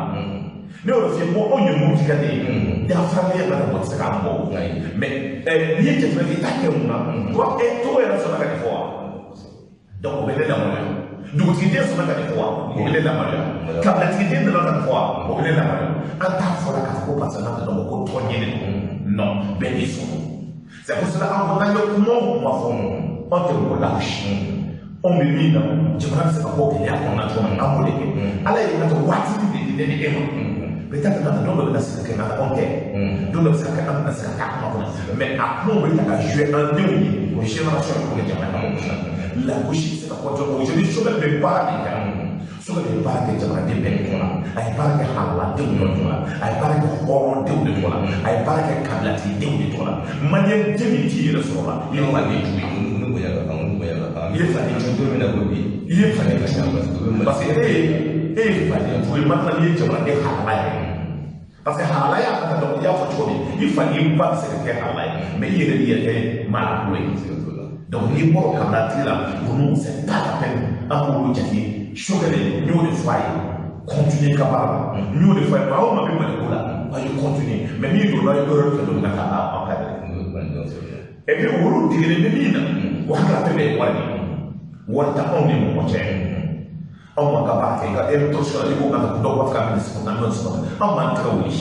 Speaker 2: ne y'o f'i ye ko anw ye mɔgɔtiga de ye danfaranya b'a la mɔgɔ tɛ se k'a mɔgɔ mais n'i ye jateminɛ kɛ i t'a kɛ mun na tɔgɔ yɛrɛ sɔnna ka nin fɔ wa donc o bɛ ne lamaloya dugutigiden sɔnna ka nin fɔ wa o bɛ ne lamaloya kabilatigiden nana ka nin fɔ wa o bɛ ne lamaloya an t'a fɔra k'a fɔ ko parce que n'a ka dɔn ko tɔn ɲini non bɛɛ n'i sɔrɔ c'est pour cela an ko n'an ye kuma o kuma fɔ anw tɛ mɔgɔ lagosi anw bɛ min na jamana bɛ se ka bɔ gɛlɛya kɔnɔna cogo min an b'o de kɛ ala ye n'a fɔ waati min de di ne ni e ma peut-être n'a dɔw bɛ na se ka kɛ nka anw tɛ dɔw bɛ se ka kɛ an bɛna se ka taa kuma kɔnɔ mais a kumaw bɛ ta ka jouer an denw ye o ye génération ye pour que jamana ka bɔ lagosi bɛ se ka kɔjɔ aujourd'hui Choguel bɛ baara de kɛ Choguel bɛ baara kɛ jamanaden bɛɛ de tɔgɔ la a ye baara kɛ halaladenw de tɔgɔ la a ye baara kɛ hɔrɔndenw de tɔgɔ la a ye baara kɛ kabilatigidenw de tɔgɔ la maliyɛn den min t'i yɛrɛ sɔrɔ la i ye maliyɛn jugu ye i ye faden jugu ye i ye faden jugu parce que e ye faden jugu ye maintenant n'i ye jamanaden halala yɛrɛ parce que halaya ka dɔn i y'a fɔ cogo min i faden ba bɛ se ka kɛ halala ye mais i yɛrɛ de yɛrɛ kɛ maakolo ye donc n'i bɔra kabilatigi la olu c'est pas la peine an k'olu jate Choguel n y'o de fɔ a ye continuer ka baara la n y'o de fɔ a ye maa o maa bɛ Mali ko la a ye continuer mais ni do na do ro do na ka encadrer et puis wolu digere be min na wa ka tebe wani wanta on ni mo che on ma ka ba ke ga e to so ko ka do wa ka mi so na no so on ma ka wi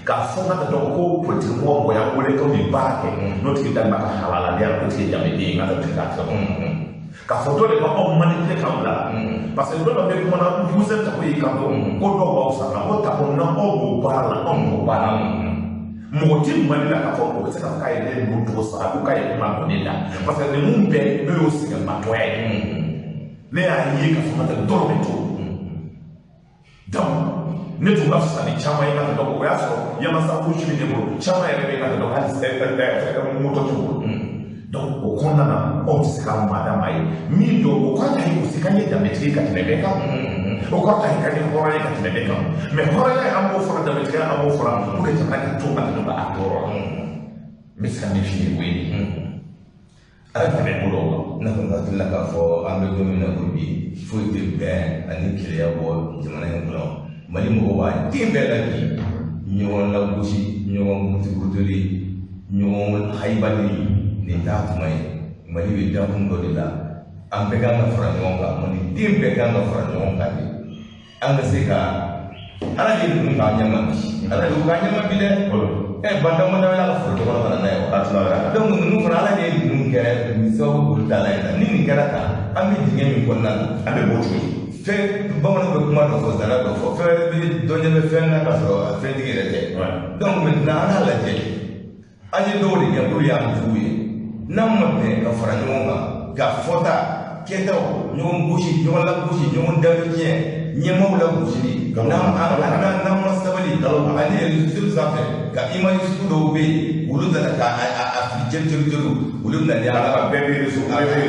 Speaker 2: ka fo na do ko poti mo mo ya wole ko ni ba ke no ti da ma ka halala dia ko ti ja me di nga ta ka ka ka foto le ba on manipulé comme là parce que dans le monde vous êtes ko yi ka do ko do ba sa na ko ta ko na o ba la on ba la moti mani la ka fo ko se ka kai le no to sa ko kai ma ko ni la parce que le mun be no yo se ma to le a yi ka fo ma ta do me to donc ne to ba sa ni chama yi ka do ko ya so ya ma sa ko shi ne mo chama ya be ka do ha se ta mo to to donc au condamna on se ka madama yi mi do ko ka ta yi se ka ni da metri ka tene be ka o ka ta yi ka ni hora ka tene be ka mais hora ya am bo fora da metri am bo fora ko ke ta ka to ba do ba atoro mi sa ni fi wi ala ta be bolo
Speaker 1: na ko la ka fo am be do mi na ko bi fo de be ani kile ya bo jamana en ko mali mo ba timbe la ki ñewon la bushi ñewon mutu guduri ñewon haybali ni ta kuma ye mali bɛ dakun dɔ de la an bɛɛ kan ka fara ɲɔgɔn kan maliden bɛɛ kan ka fara ɲɔgɔn kan de an ka se ka ala de ninnu k'a ɲɛma bi ala de k'a ɲɛma bi dɛ bantamada bɛ la ka foro dɔgɔnɔ kana n'a ye wa donc ninnu fana ala de ye ninnu kɛ sababu bolo da la ye ni nin kɛra tan an bɛ dingɛ min kɔnɔna na an bɛ bɔ cogo ye fɛn bamananw bɛ kuma dɔ fɔ zana dɔ fɔ fɛn bɛ dɔ ɲɛ bɛ fɛn na ka sɔrɔ fɛntigi yɛrɛ tɛ donc maintenant an y'a lajɛ an ye dɔw de kɛ pour y'an jugu ye n'an ma bɛn ka fara ɲɔgɔn kan ka fɔta kɛtaw ɲɔgɔn gosi ɲɔgɔn lagosi ɲɔgɔn dabiriyɛn ɲɛmaaw lagosili n'an ma sabali ani réseaux sanfɛ ka image sugu dɔw bɛ yen olu nana ka a fili jeli olu bɛna di ala ka bɛɛ bɛ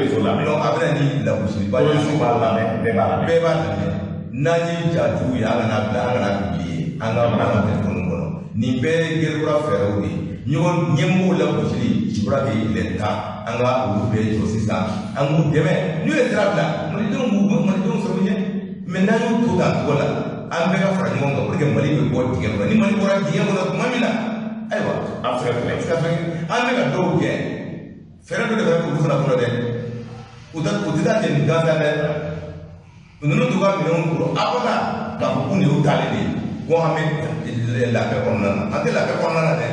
Speaker 1: réseau la donc a bɛna ni lagosili ba réseau b'a lamɛn bɛɛ b'a lamɛn n'an ye jajugu ye an kana bila an kana publier an ka téléphone kɔnɔ nin bɛɛ ye gɛrɛkura fɛɛrɛw de ye ɲɔgɔn ɲɛmɔgɔw lagosili jibura de ye tan an ka olu bɛɛ jɔ sisan an k'u dɛmɛ n'u ye sira bila malidenw sɔrɔ ɲɛ mais n'an y'u to tan cogo la an bɛɛ ka fara ɲɔgɔn kan pour que mali bɛ bɔ dingɛ kɔnɔ ni mali bɔra dingɛ kɔnɔ tuma min na ayiwa an bɛ ka dɔw kɛ fɛɛrɛ dɔ de bɛ olu fana kɔnɔ dɛ u tɛ taa jɛni gansan dɛ ninnu t'u ka minɛnw kɔrɔ a kɔnɔ k'a fɔ ko nin y'u taalen de ye ko an bɛ lafiya kɔnɔna na an tɛ lafiya kɔnɔna na dɛ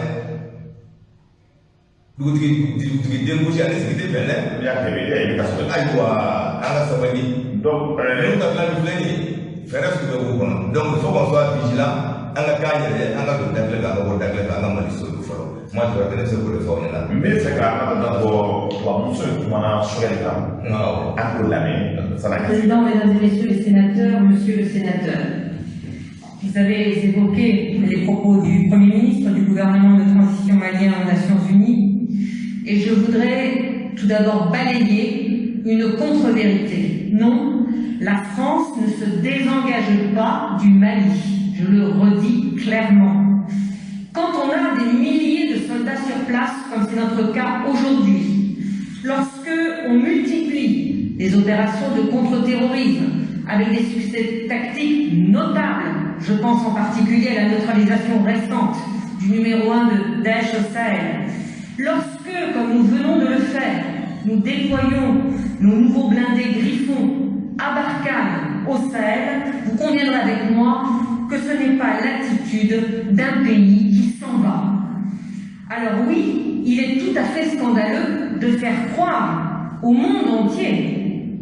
Speaker 1: dugutigi den gosi ani sigi tɛ bɛn dɛ y'a kɛ bɛ i bɛ ka sɔrɔ ayiwa an ka sabali donc n'u ka dilan filɛ nin ye fɛɛrɛ sugu bɛ k'u kɔnɔ donc il faut qu'on soit vigilant an ka k'an yɛrɛ an ka don dakile kan an ka bɔ dakile kan an ka mali solu fɔlɔ moi je vais se k'o de fɔ aw ɲɛna n bɛ fɛ ka an ka bɔ tubabumuso ye kumana sɔgɛli kan an k'o lamɛn
Speaker 3: Président, mesdames et messieurs les sénateurs, monsieur le sénateur, vous avez évoqué les propos du Premier ministre du gouvernement de transition malien aux Nations Unies et je voudrais tout d'abord balayer une contre-vérité. Non, la France ne se désengage pas du Mali, je le redis clairement. Quand on a des milliers de soldats sur place, comme c'est notre cas aujourd'hui, lorsque on multiplie les opérations de contre-terrorisme avec des succès tactiques notables, je pense en particulier à la neutralisation récente du numéro 1 de Daesh au Sahel, lorsque, comme nous venons de le faire, nous déployons nos nouveaux blindés Griffon à Barkhane au Sahel, vous conviendrez avec moi que ce n'est pas l'attitude d'un pays qui s'en va. Alors oui, il est tout à fait scandaleux de faire croire au monde entier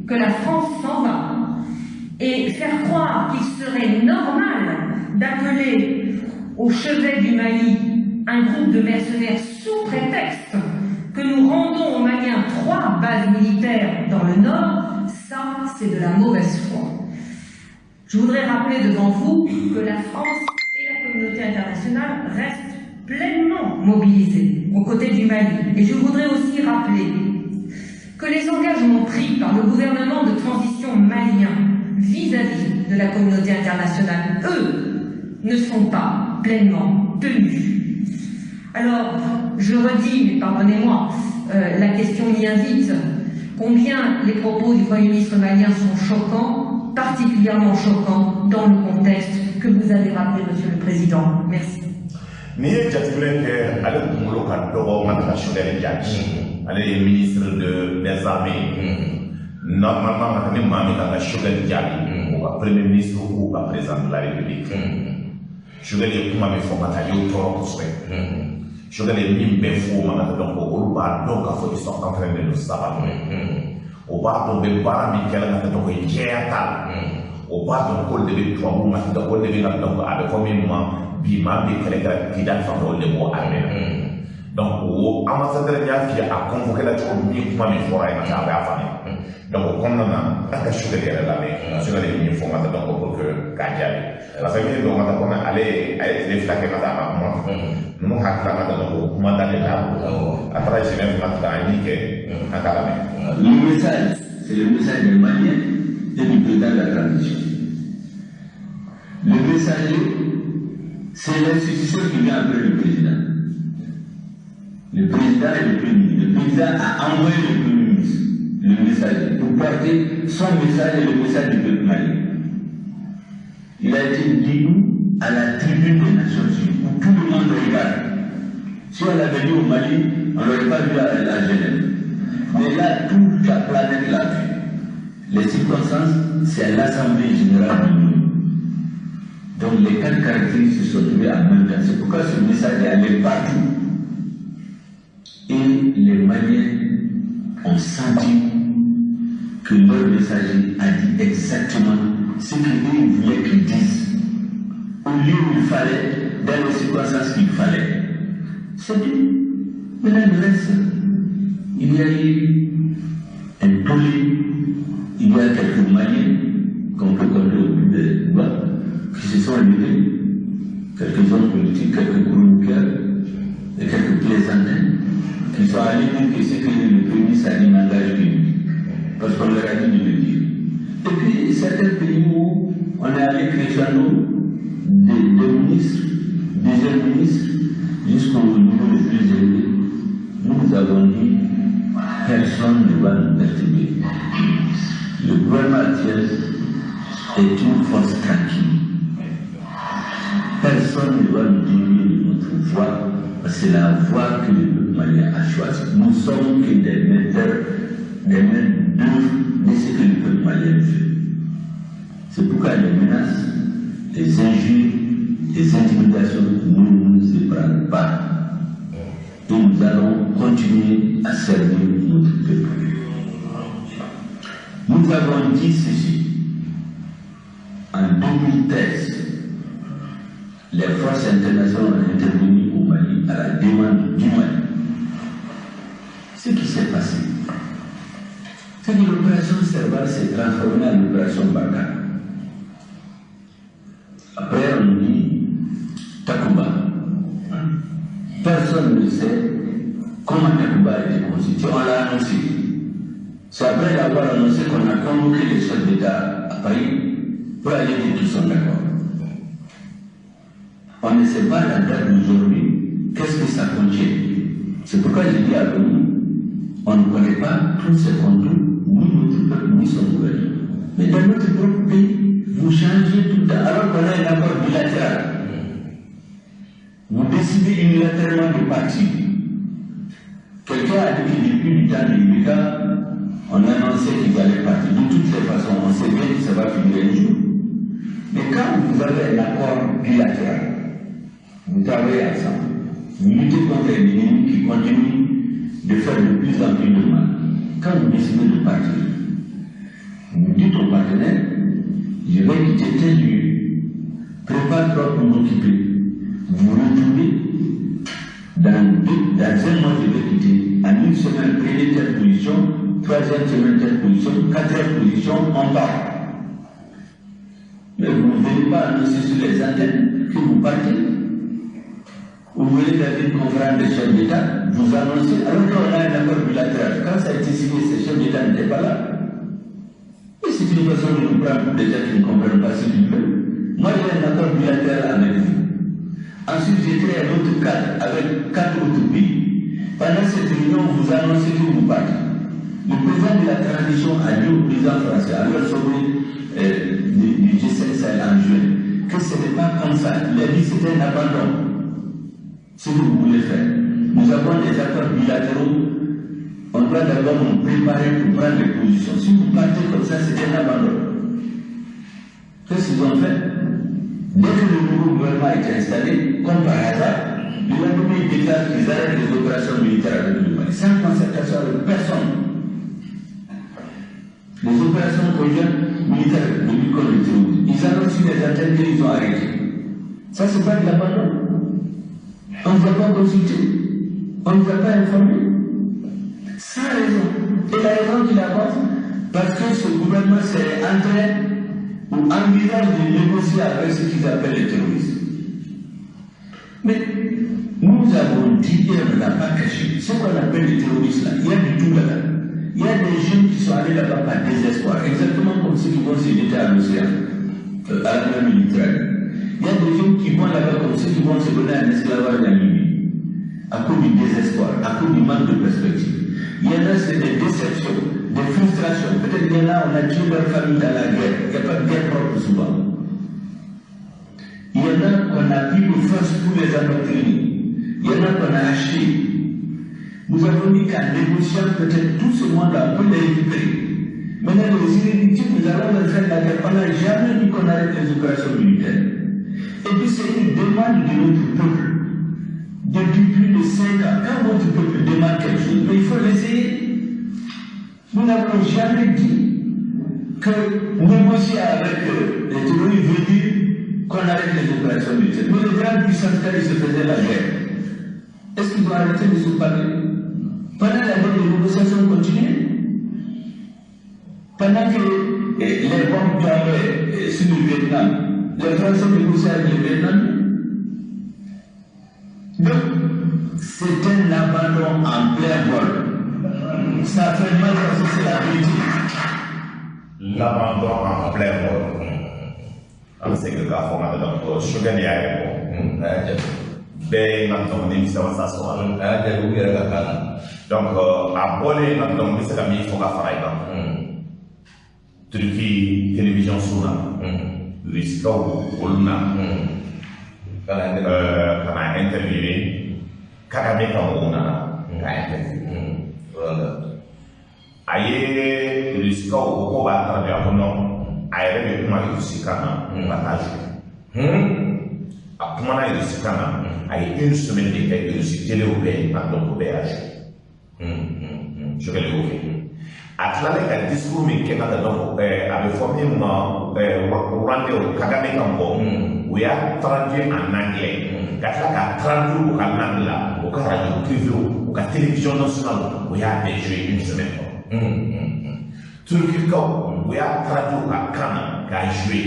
Speaker 3: que la France s'en va et faire croire qu'il serait normal d'appeler au chevet du Mali un groupe de mercenaires sous prétexte que nous rendons aux Maliens 3 bases militaires dans le Nord, ça c'est de la mauvaise foi. Je voudrais rappeler devant vous que la France et la communauté internationale restent pleinement mobilisées aux côtés du Mali. Et je voudrais aussi rappeler que les engagements pris par le gouvernement de transition malien vis-à-vis de la communauté internationale, eux, ne sont pas pleinement tenus. Alors, je redis, mais pardonnez-moi, la question m'y invite, combien les propos du Premier ministre malien sont choquants, particulièrement choquants dans le contexte que vous avez rappelé, Monsieur le Président. Merci.
Speaker 2: Ni ye jateminɛ kɛ ale kunkolo ka dɔgɔ Maître Choguel Diaby ale ye ministre des armées normalement ni maa min kan ka Choguel Diaby o ka premier ministre ou ka président de la république Choguel ye kuma min fɔ ka taa y'o tɔɔrɔ kosɛbɛ Choguel ye min bɛɛ fɔ o ma ka donc olu b'a dɔn k'a fɔ ils sont en train de nous saboter o b'a dɔn bɛ baara min kɛla ka donc jɛya t'a la o b'a dɔn k'olu de bɛ tubabuw ma donc olu de bɛ ka donc a bɛ fɔ min ma bi maa bɛ kɛlɛ Kidal fan fɛ olu de b'o armée la donc o ambassadeur y'a f'i ye a convoqué la cogo min kuma min fɔra yen nka a b'a faamuya donc o kɔnɔna na a ka Choguel yɛrɛ lamɛn Choguel ye min fɔ ka taa donc pour que k'a jaabi parce que min don ka taa kɔnɔ ale ye tile fila kɛ ka taa a ma kuma ninnu hakili la ka taa donc o kuma dalen la a taara Genève ka taa an yi kɛ an k'a lamɛn.
Speaker 4: Le message, c'est le message des Maliens et du président de la transition. Le messager, c'est l'institution qui vient après le président. Le président et le premier ministre. Le président a envoyé le premier ministre, le messager, pour porter son message et le message du peuple malien. Il a été dit à la tribune des Nations Unies, où tout le monde regarde. Si on l'avait dit au Mali, on ne l'aurait pas vu à Genève. Mais là, toute la planète l'a vu. Les circonstances, c'est l'Assemblée générale de l'ONU. Donc les 4 caractéristiques se sont trouvées en même temps. C'est pourquoi ce message est allé partout. Et les Maliens ont senti que leur messager a dit exactement ce qu'ils voulaient qu'ils disent. Au lieu où il fallait, dans les circonstances qu'il fallait. C'est tout. Maintenant, le reste, il y a eu un tollé, il y a quelques Maliens qu'on peut compter au bout des doigts qui se sont levés, quelques hommes politiques, quelques chroniqueurs et quelques plaisantins qui sont allés dire que ce que le premier ça n'engage que lui, parce qu'on leur a dit de le dire. Et puis certains pays où on est allé crescendo des ministres, des jeunes ministres, jusqu'au niveau le plus élevé, nous avons dit personne ne va nous perturber. Le gouvernement actuel est une force tranquille. Personne ne va nous dévier de notre voie, parce que c'est la voie que le peuple malien a choisie. Nous sommes que des maîtres d'œuvre de ce que le peuple malien fait. C'est pourquoi les menaces, les injures, les intimidations ne nous ébranlent pas. Et nous allons continuer à servir notre peuple. Nous avons dit ceci. En 2013, les forces internationales ont intervenu au Mali à la demande du Mali. Ce qui s'est passé, c'est que l'opération Serval s'est transformée en opération Barkhane. Après, on dit Takuba. Personne ne sait comment Takuba a été constitué. On l'a annoncé. C'est après l'avoir annoncé qu'on a convoqué les chefs d'État à Paris pour aller dire qu'ils sont d'accord. On ne sait pas la date d'aujourd'hui, qu'est-ce que ça contient. C'est pourquoi je dis à vous, on ne connaît pas tous ces contours, ni notre peuple, ni son gouvernement. Mais dans notre propre pays, vous changez tout le temps, alors qu'on a un accord bilatéral. Vous décidez unilatéralement de partir. Quelqu'un a dit que depuis le temps de Ibeka, on a annoncé qu'ils allaient partir. De toutes les façons, on sait bien que ça va finir un jour. Mais quand vous avez un accord bilatéral, vous travaillez ensemble, vous luttez contre un ennemi qui continue de faire de plus en plus de mal. Quand vous décidez de partir, vous dites au partenaire, je vais quitter tel lieu, prépare-toi pour m'occuper. Vous retrouvez, dans un mois je vais quitter, en une semaine prenez telle position, troisième semaine telle position, quatrième position, on part. Mais vous ne venez pas annoncer sur les antennes que vous partez. Vous venez dans une conférence des chefs d'État, vous annoncez, alors qu'on a un accord bilatéral. Quand ça a été signé, ces chefs d'État n'étaient pas là. Et c'est une façon de nous prendre pour des gens qui ne comprennent pas ce qu'ils veulent. Moi, j'ai un accord bilatéral avec vous. Ensuite, j'ai créé un autre cadre avec 4 autres pays. Pendant cette réunion, vous annoncez que vous partez. Le président de la transition a dit au président français, à leur sommet du G7 Sahel en juin, que ce n'est pas comme ça. Il a dit que c'était un abandon. ce que vous voulez faire. Nous avons des accords bilatéraux. On doit d'abord nous préparer pour prendre les positions. Si vous partez comme ça, c'est un abandon. Qu'est-ce qu'ils ont fait? Dès que le nouveau gouvernement a été installé, comme par hasard, le lendemain, ils déclarent qu'ils arrêtent les opérations militaires avec le Mali, sans concertation avec personne. Les opérations conjointes militaires de lutte contre le terrorisme, ils annoncent sur les antennes qu'ils ont arrêté. Ça, c'est pas de l'abandon. On ne vous a pas consulté, on ne vous a pas informé. Sans raison. Et la raison qu'il avance, parce que ce gouvernement s'est en train ou envisage de négocier avec ce qu'ils appellent les terroristes. Mais nous avons dit, et on ne l'a pas caché, ce qu'on appelle les terroristes là, il y a du tout là-bas. Il y a des jeunes qui sont allés là-bas par désespoir, exactement comme ceux qui vont se jeter à l'océan, à la mer Méditerranée. Il y a des jeunes qui vont là-bas comme ceux qui vont se donner un esclavage en Libye, à cause du désespoir, à cause du manque de perspective. Il y en a, c'est des déceptions, des frustrations. Peut-être qu'il y en a, on a tué leur famille dans la guerre. Il n'y a pas de guerre propre souvent. Il y en a qu'on a pris de force pour les endoctriner. Il y en a qu'on a acheté. Nous avons dit qu'en négociant, peut-être tout ce monde-là, on peut les récupérer. Maintenant, les irréductibles, nous allons les faire la guerre. On n'a jamais dit qu'on arrête les opérations militaires. Et puis, c'est une demande de notre peuple. Depuis plus de 5 ans, quand votre peuple demande quelque chose, mais il faut l'essayer. Nous n'avons jamais dit que négocier avec les terroristes veut dire qu'on arrête les opérations militaires. Mais les grandes puissances, quand ils se faisaient la guerre, est-ce qu'ils ont arrêté de se parler? Pendant la guerre, les négociations continuaient. Pendant que les bombes tombaient sur le Vietnam, les Français négociaient avec le Vietnam. Donc, c'est un abandon en plein vol. Ça fait mal parce que c'est la vérité.
Speaker 2: L'abandon en plein vol. C'est que le cas format donc sugar ben maintenant ni ça va s'asseoir. Donc à voler maintenant c'est la mise pour la faire. Turquie télévision souna. Risque ou luna. Kana interviewé Kagame Kamona aye risque ou ko ba travers non aye be kuma yusi kana batage a kuma na yusi kana aye une semaine de fait yusi télé au pays pardon au péage je vais le ouvrir atlale ka discours mi ke kata donc avait formé moi rendez-vous Kagame Kambo où il y a traduit en anglais, il y a traduit au Canada, au radio privé, au télévision nationale, où il y a déjà une semaine. Turquie, où il y a traduit au Canada, qui a joué,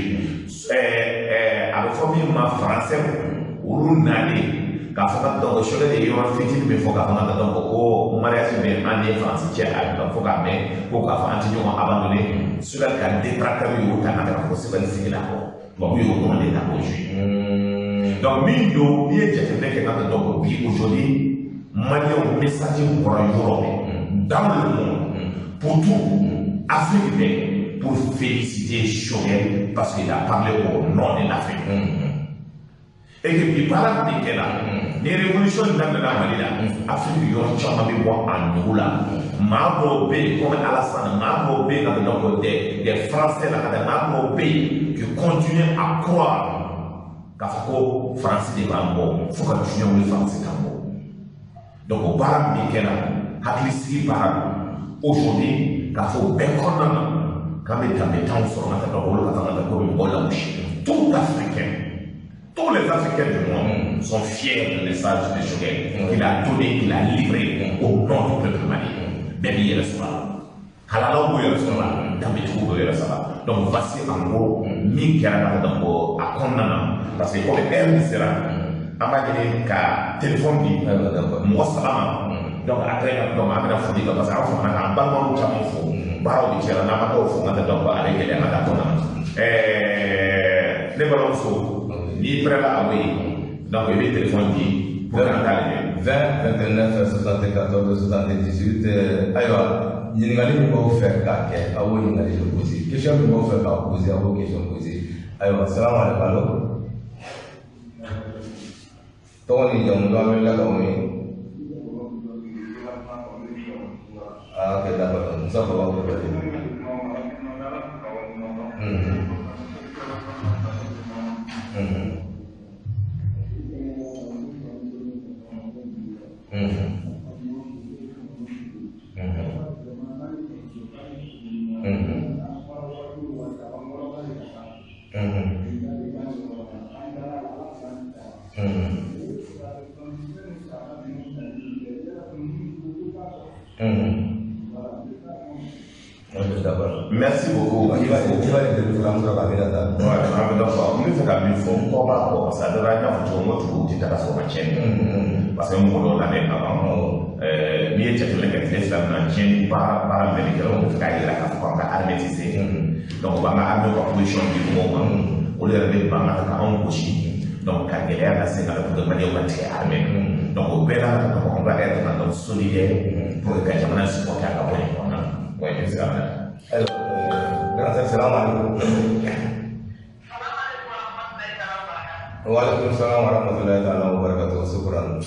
Speaker 2: avec formé français, au Rounali, qui a fait donc sur les gens fétiches, mais il faut qu'on ait donc au mariage de l'année française, il faut qu'on ait pour qu'on abandonné, sur le cas des tracteurs, au Canada, pour se faire là. Bon, oui, on est là aujourd'hui. Donc, Mindo, il y a des gens qui aujourd'hui, Mali, message pour Europe, dans le monde, pour tout, Afrique, pour féliciter Choguel parce qu'il a parlé au nom de l'Afrique. Et que puis, par là, les révolutions dans le Mali, l'Afrique, il y a un peu en nous là. Mabobé, comme Alassane, Mabobé, des Français, Mabobé, qui continuent à croire qu'Afrique français est un bon, il faut continuer le français un bon. Donc, au Baram Mikena, Haklissi Baram, aujourd'hui, il faut bien qu'on quand les temps sont en tout Africain, tous les Africains du monde sont fiers de message de Choguel qu'il a donné, qu'il a livré au nom du peuple malien. Même il reste là. Halala où il reste là, Damé Troubo il reste là. Donc voici en gros, mi kera dans à condamnant. Parce que comme elle sera, à ma gueule, qu'à téléphone dit, moi ça va. Donc après, donc après la folie, parce qu'à fond, on a un ballon de chamon fou. Barreau de tir, on a pas de fou, on a donc avec les gens condamnant. Les ballons sont, ni près là, oui. Donc il y a des téléphones dit, pour cantaler. 20, 29, 74, 78, ayiwa, ɲininkali min b'aw fɛ k'a kɛ a b'o ɲininkali de poser, question min b'aw fɛ k'a poser a b'o question poser. Ayiwa, salamu aleykum, alo.
Speaker 1: Tony jamu dua mila kau ni. Kita dapat unsur bawa berbalik.
Speaker 2: Merci beaucoup.
Speaker 1: Il va être de la moussa avec la dame.
Speaker 2: Ouais, je vais donc me faire un peu pour moi, ça devrait être pour moi tout petit à la chaîne. Parce que mon nom est avant. Ni est le cas de l'Islam n'a chaîne pas américain, on fait la comme armétisé. Donc on va m'amener pour position du moment. On les réveille pas mal en couchi. Donc quand il y a la scène pour de manière armée. Donc au Bénin, on va être dans notre solidaire pour que les gens supportent la bonne. Ouais, c'est ça.
Speaker 1: Alors, salam alaikum. Wa alaikum salam wa rahmatullahi ta'ala wa barakatuh. Syukran.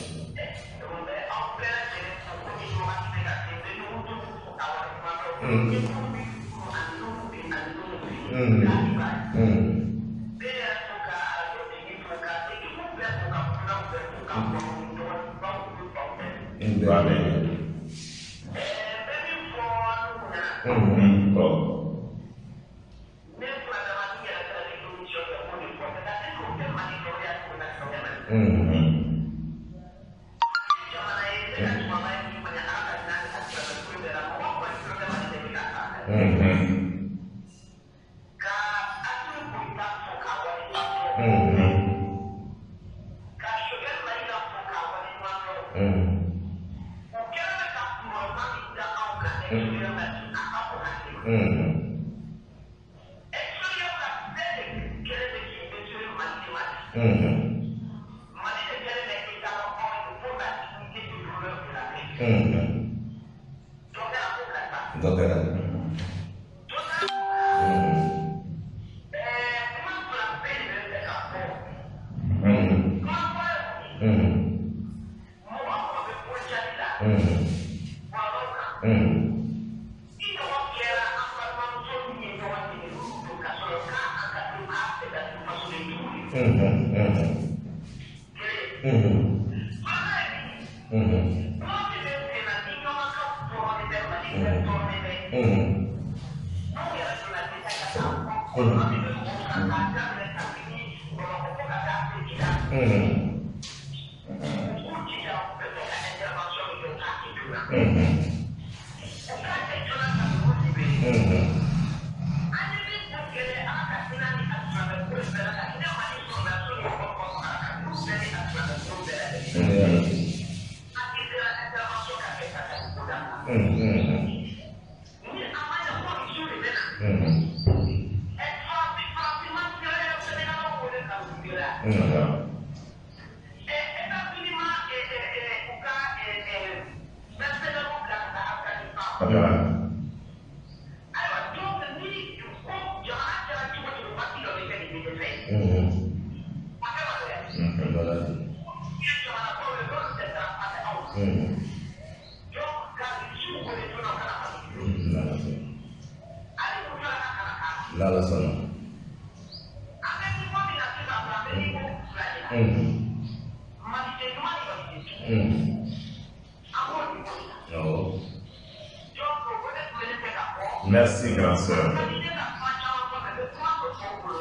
Speaker 2: Merci, grand sœur.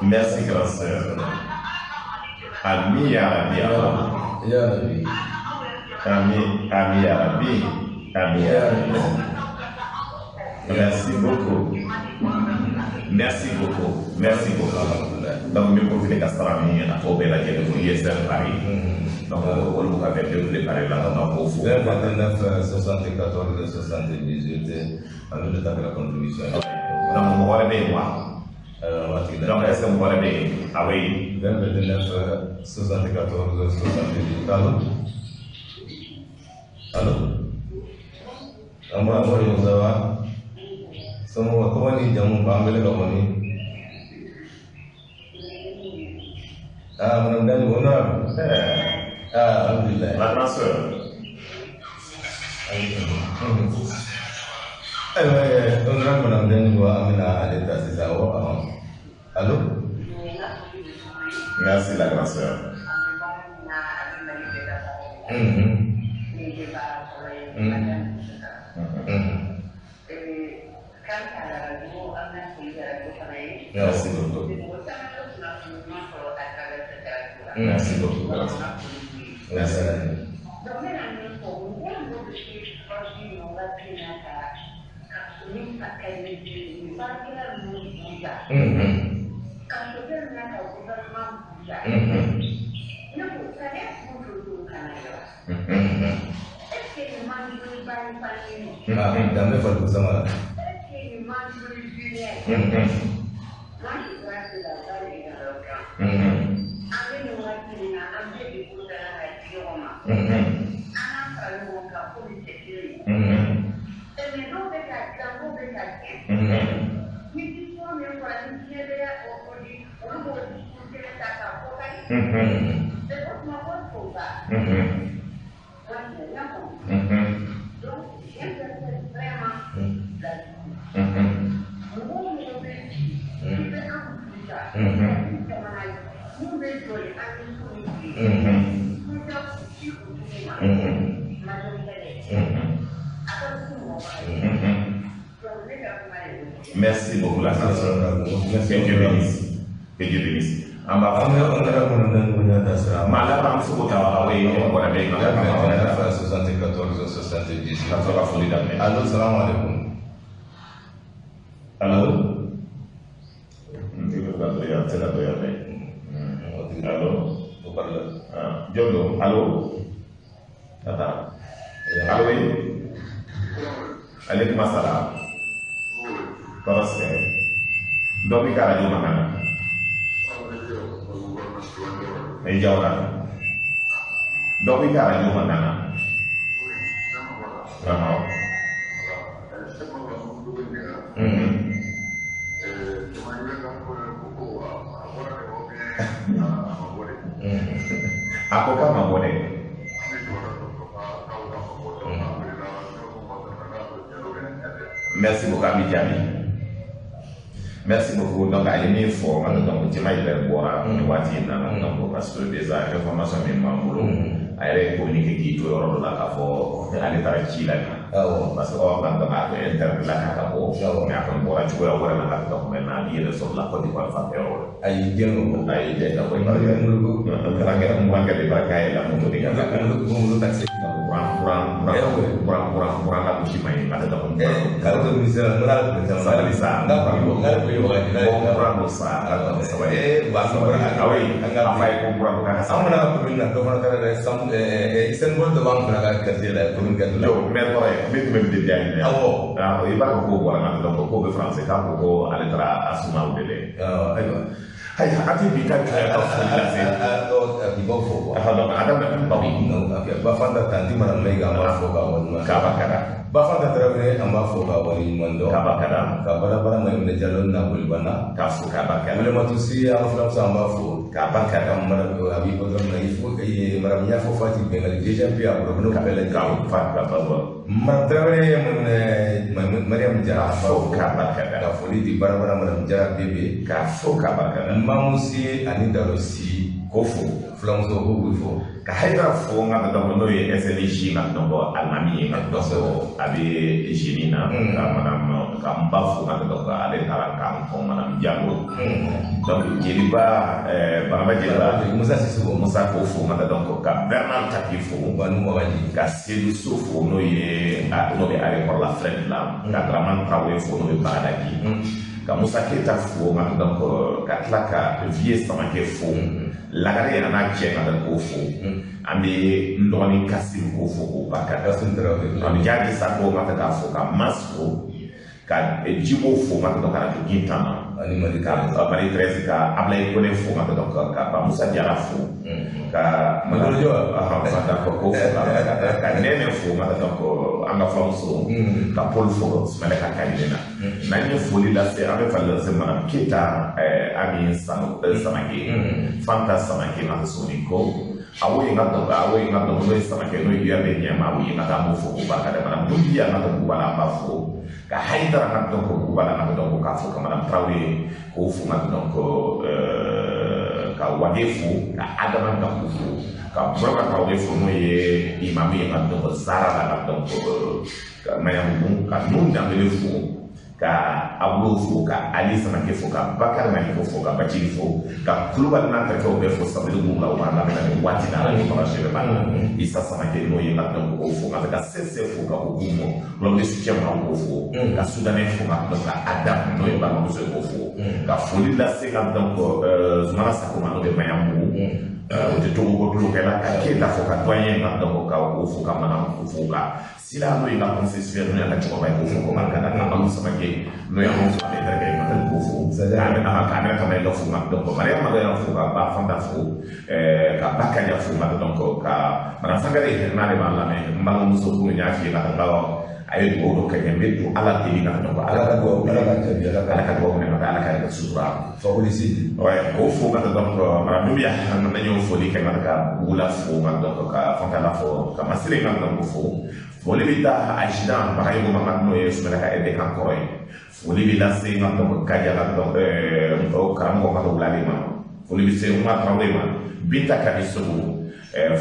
Speaker 2: Merci, grand sœur. Ami ya Rabbi.
Speaker 1: Ya Rabbi.
Speaker 2: Ami ya Rabbi. Ami ya Rabbi. Merci beaucoup. Merci beaucoup. Merci beaucoup. Donc, je profite de Castrami à Fobé, la guerre de Yester Paris. Donc, on vous a fait de Paris là, dans vos fous.
Speaker 1: 29, 74, 78, alors je t'appelle la contribution.
Speaker 2: Donc, on va le voir. Donc, est-ce que vous voulez ah oui.
Speaker 1: 29, 74, 78. Allô? Allô? Amra Mori Uzawa. Semua kawan ni jamu panggil kawan ni. Mudah-mudahan benar. Ah, alhamdulillah.
Speaker 2: La grande sœur.
Speaker 1: Honorable Madame Dengo Amina Aleta Césaro. Allô?
Speaker 2: Merci la grande sœur. Merci beaucoup. Merci beaucoup. Merci.
Speaker 1: Damai farko sama.
Speaker 2: Merci beaucoup la grande sœur. Que Dieu bénisse. Que Dieu bénisse. Madame Soukota, oui, on va bien.
Speaker 1: 74 70.
Speaker 2: Allô, salam alaikum. Allô? Allô? Jodo, allô? Tata. Allô, oui? Alaikum assalam. Terus domi kara juma kana. Jawara. Domi kara juma kana. Aku kan mau boleh. Merci beaucoup Ami Diaby. Merci beaucoup. Donc, à l'info, donc, tu m'as dit que tu parce que déjà, l'information est mamboulou. Elle est communiquée qui doit avoir la cafo, elle est à Chile. Parce que, on a internet la cafo, mais après, on va jouer à la cafo, mais on a dit que sur la Côte d'Ivoire, ça fait rôle. Aïe, bien, on a dit que on va dire que la moto de Gaza.
Speaker 1: Bafanda Traoré amba fo ka wari mondo kabakara ka bara mai ne jalon na bulbana ka fo kabakara le matusi ya flamsa amba fo kabakara mara abi ko dum na ifo e mara ya fo fati bengal deja bi a bro ka bele ka fa ka baba mara Traoré Mariam Jara fo kabakara ka fo di bara mara Jara bebe ka fo kabakara mamusi ani dalosi ko fo flamso ko fo ka haidara fo nga da no ye SLG na no almami na do abi jinina ka madam ka mbafu na do ka ale tara ka ko madam Diallo donc jeliba baba jeliba Musa ko fo na do ka Bernard Takifo banu wali ka Seydou Soufo no ye no be ale pour la frère là ka Draman Traoré fo no be badaki ka Musa Keita fo na do ka tlaka vie sama ke fo lagare ana che na ko fo ambe ndoni Kasim ko fo ko baka Kasim Traoré on jaji sako mata ka fo ka masfo ka jibo fo mata do ka to gintana ani mari ka mari 13 ka ablay ko ne fo mata do ka ba Musa Diarra fo ka maduro mata ko ka nene fo mata do ko anga famso ka Paul fo smele ka kalina nani fo lila se ave falla se mana kita ami sanu samaki fanta samaki na soniko
Speaker 2: awo inga to no sama ke no ya be nyama awo inga ta mo fo ko ba ka da mana dum ya na ko bala ma fo ka haidara na to ko bala na to ko ka fo ka mana Traoré ko fu ma donc ka wade fu ka adama ka fu ka broka Traoré fu no ye imam inga to zara na donc ka mayam ka nun dambele fu ka ablo fo ka ali sama ke fo ka bakar na ko fo ka bachi fo ka kluba na ka ko be fo sa be bu la wa na na wati na ni ko shebe ba isa sama ke no yinga don ko fo ka sese fo ka ko mo lo de su chema ko fo ka sudanais fo ka adam no yinga ko fo ka foli la se ka don ko zumana sa ko ma no be mayambu o de to ko lo ka la ka ke la fo ka doyen na don ka ko fo ka mana ko fo ka sila no yinga ko se sfere no ya ko ba ko fo ko ma ka na ma sama ke no ya mo fa le daga ma ko fu ka na ka na ka me lo fu ma do ko mare ma ga fu ka ba fa da fu ka ba ka ya fu ma do ko ka ma sa ga re na le ma la me ma mo so fu nya fi na ka ayo do do ka me do ala te na do ala ka do me na ala ka sutura
Speaker 1: fo polisi
Speaker 2: ouais ko fu ma do ko ma do ya na nyo fo li ka ma ka bula fu ma do ka fa ka la fo ka ma sire na do fu Foli bita accident bagayo mama no yesu mena ede kan koroy foli bi lase na to kaja na to o karamgo ma to blali ma foli bi se uma Traoré ma binta kabiso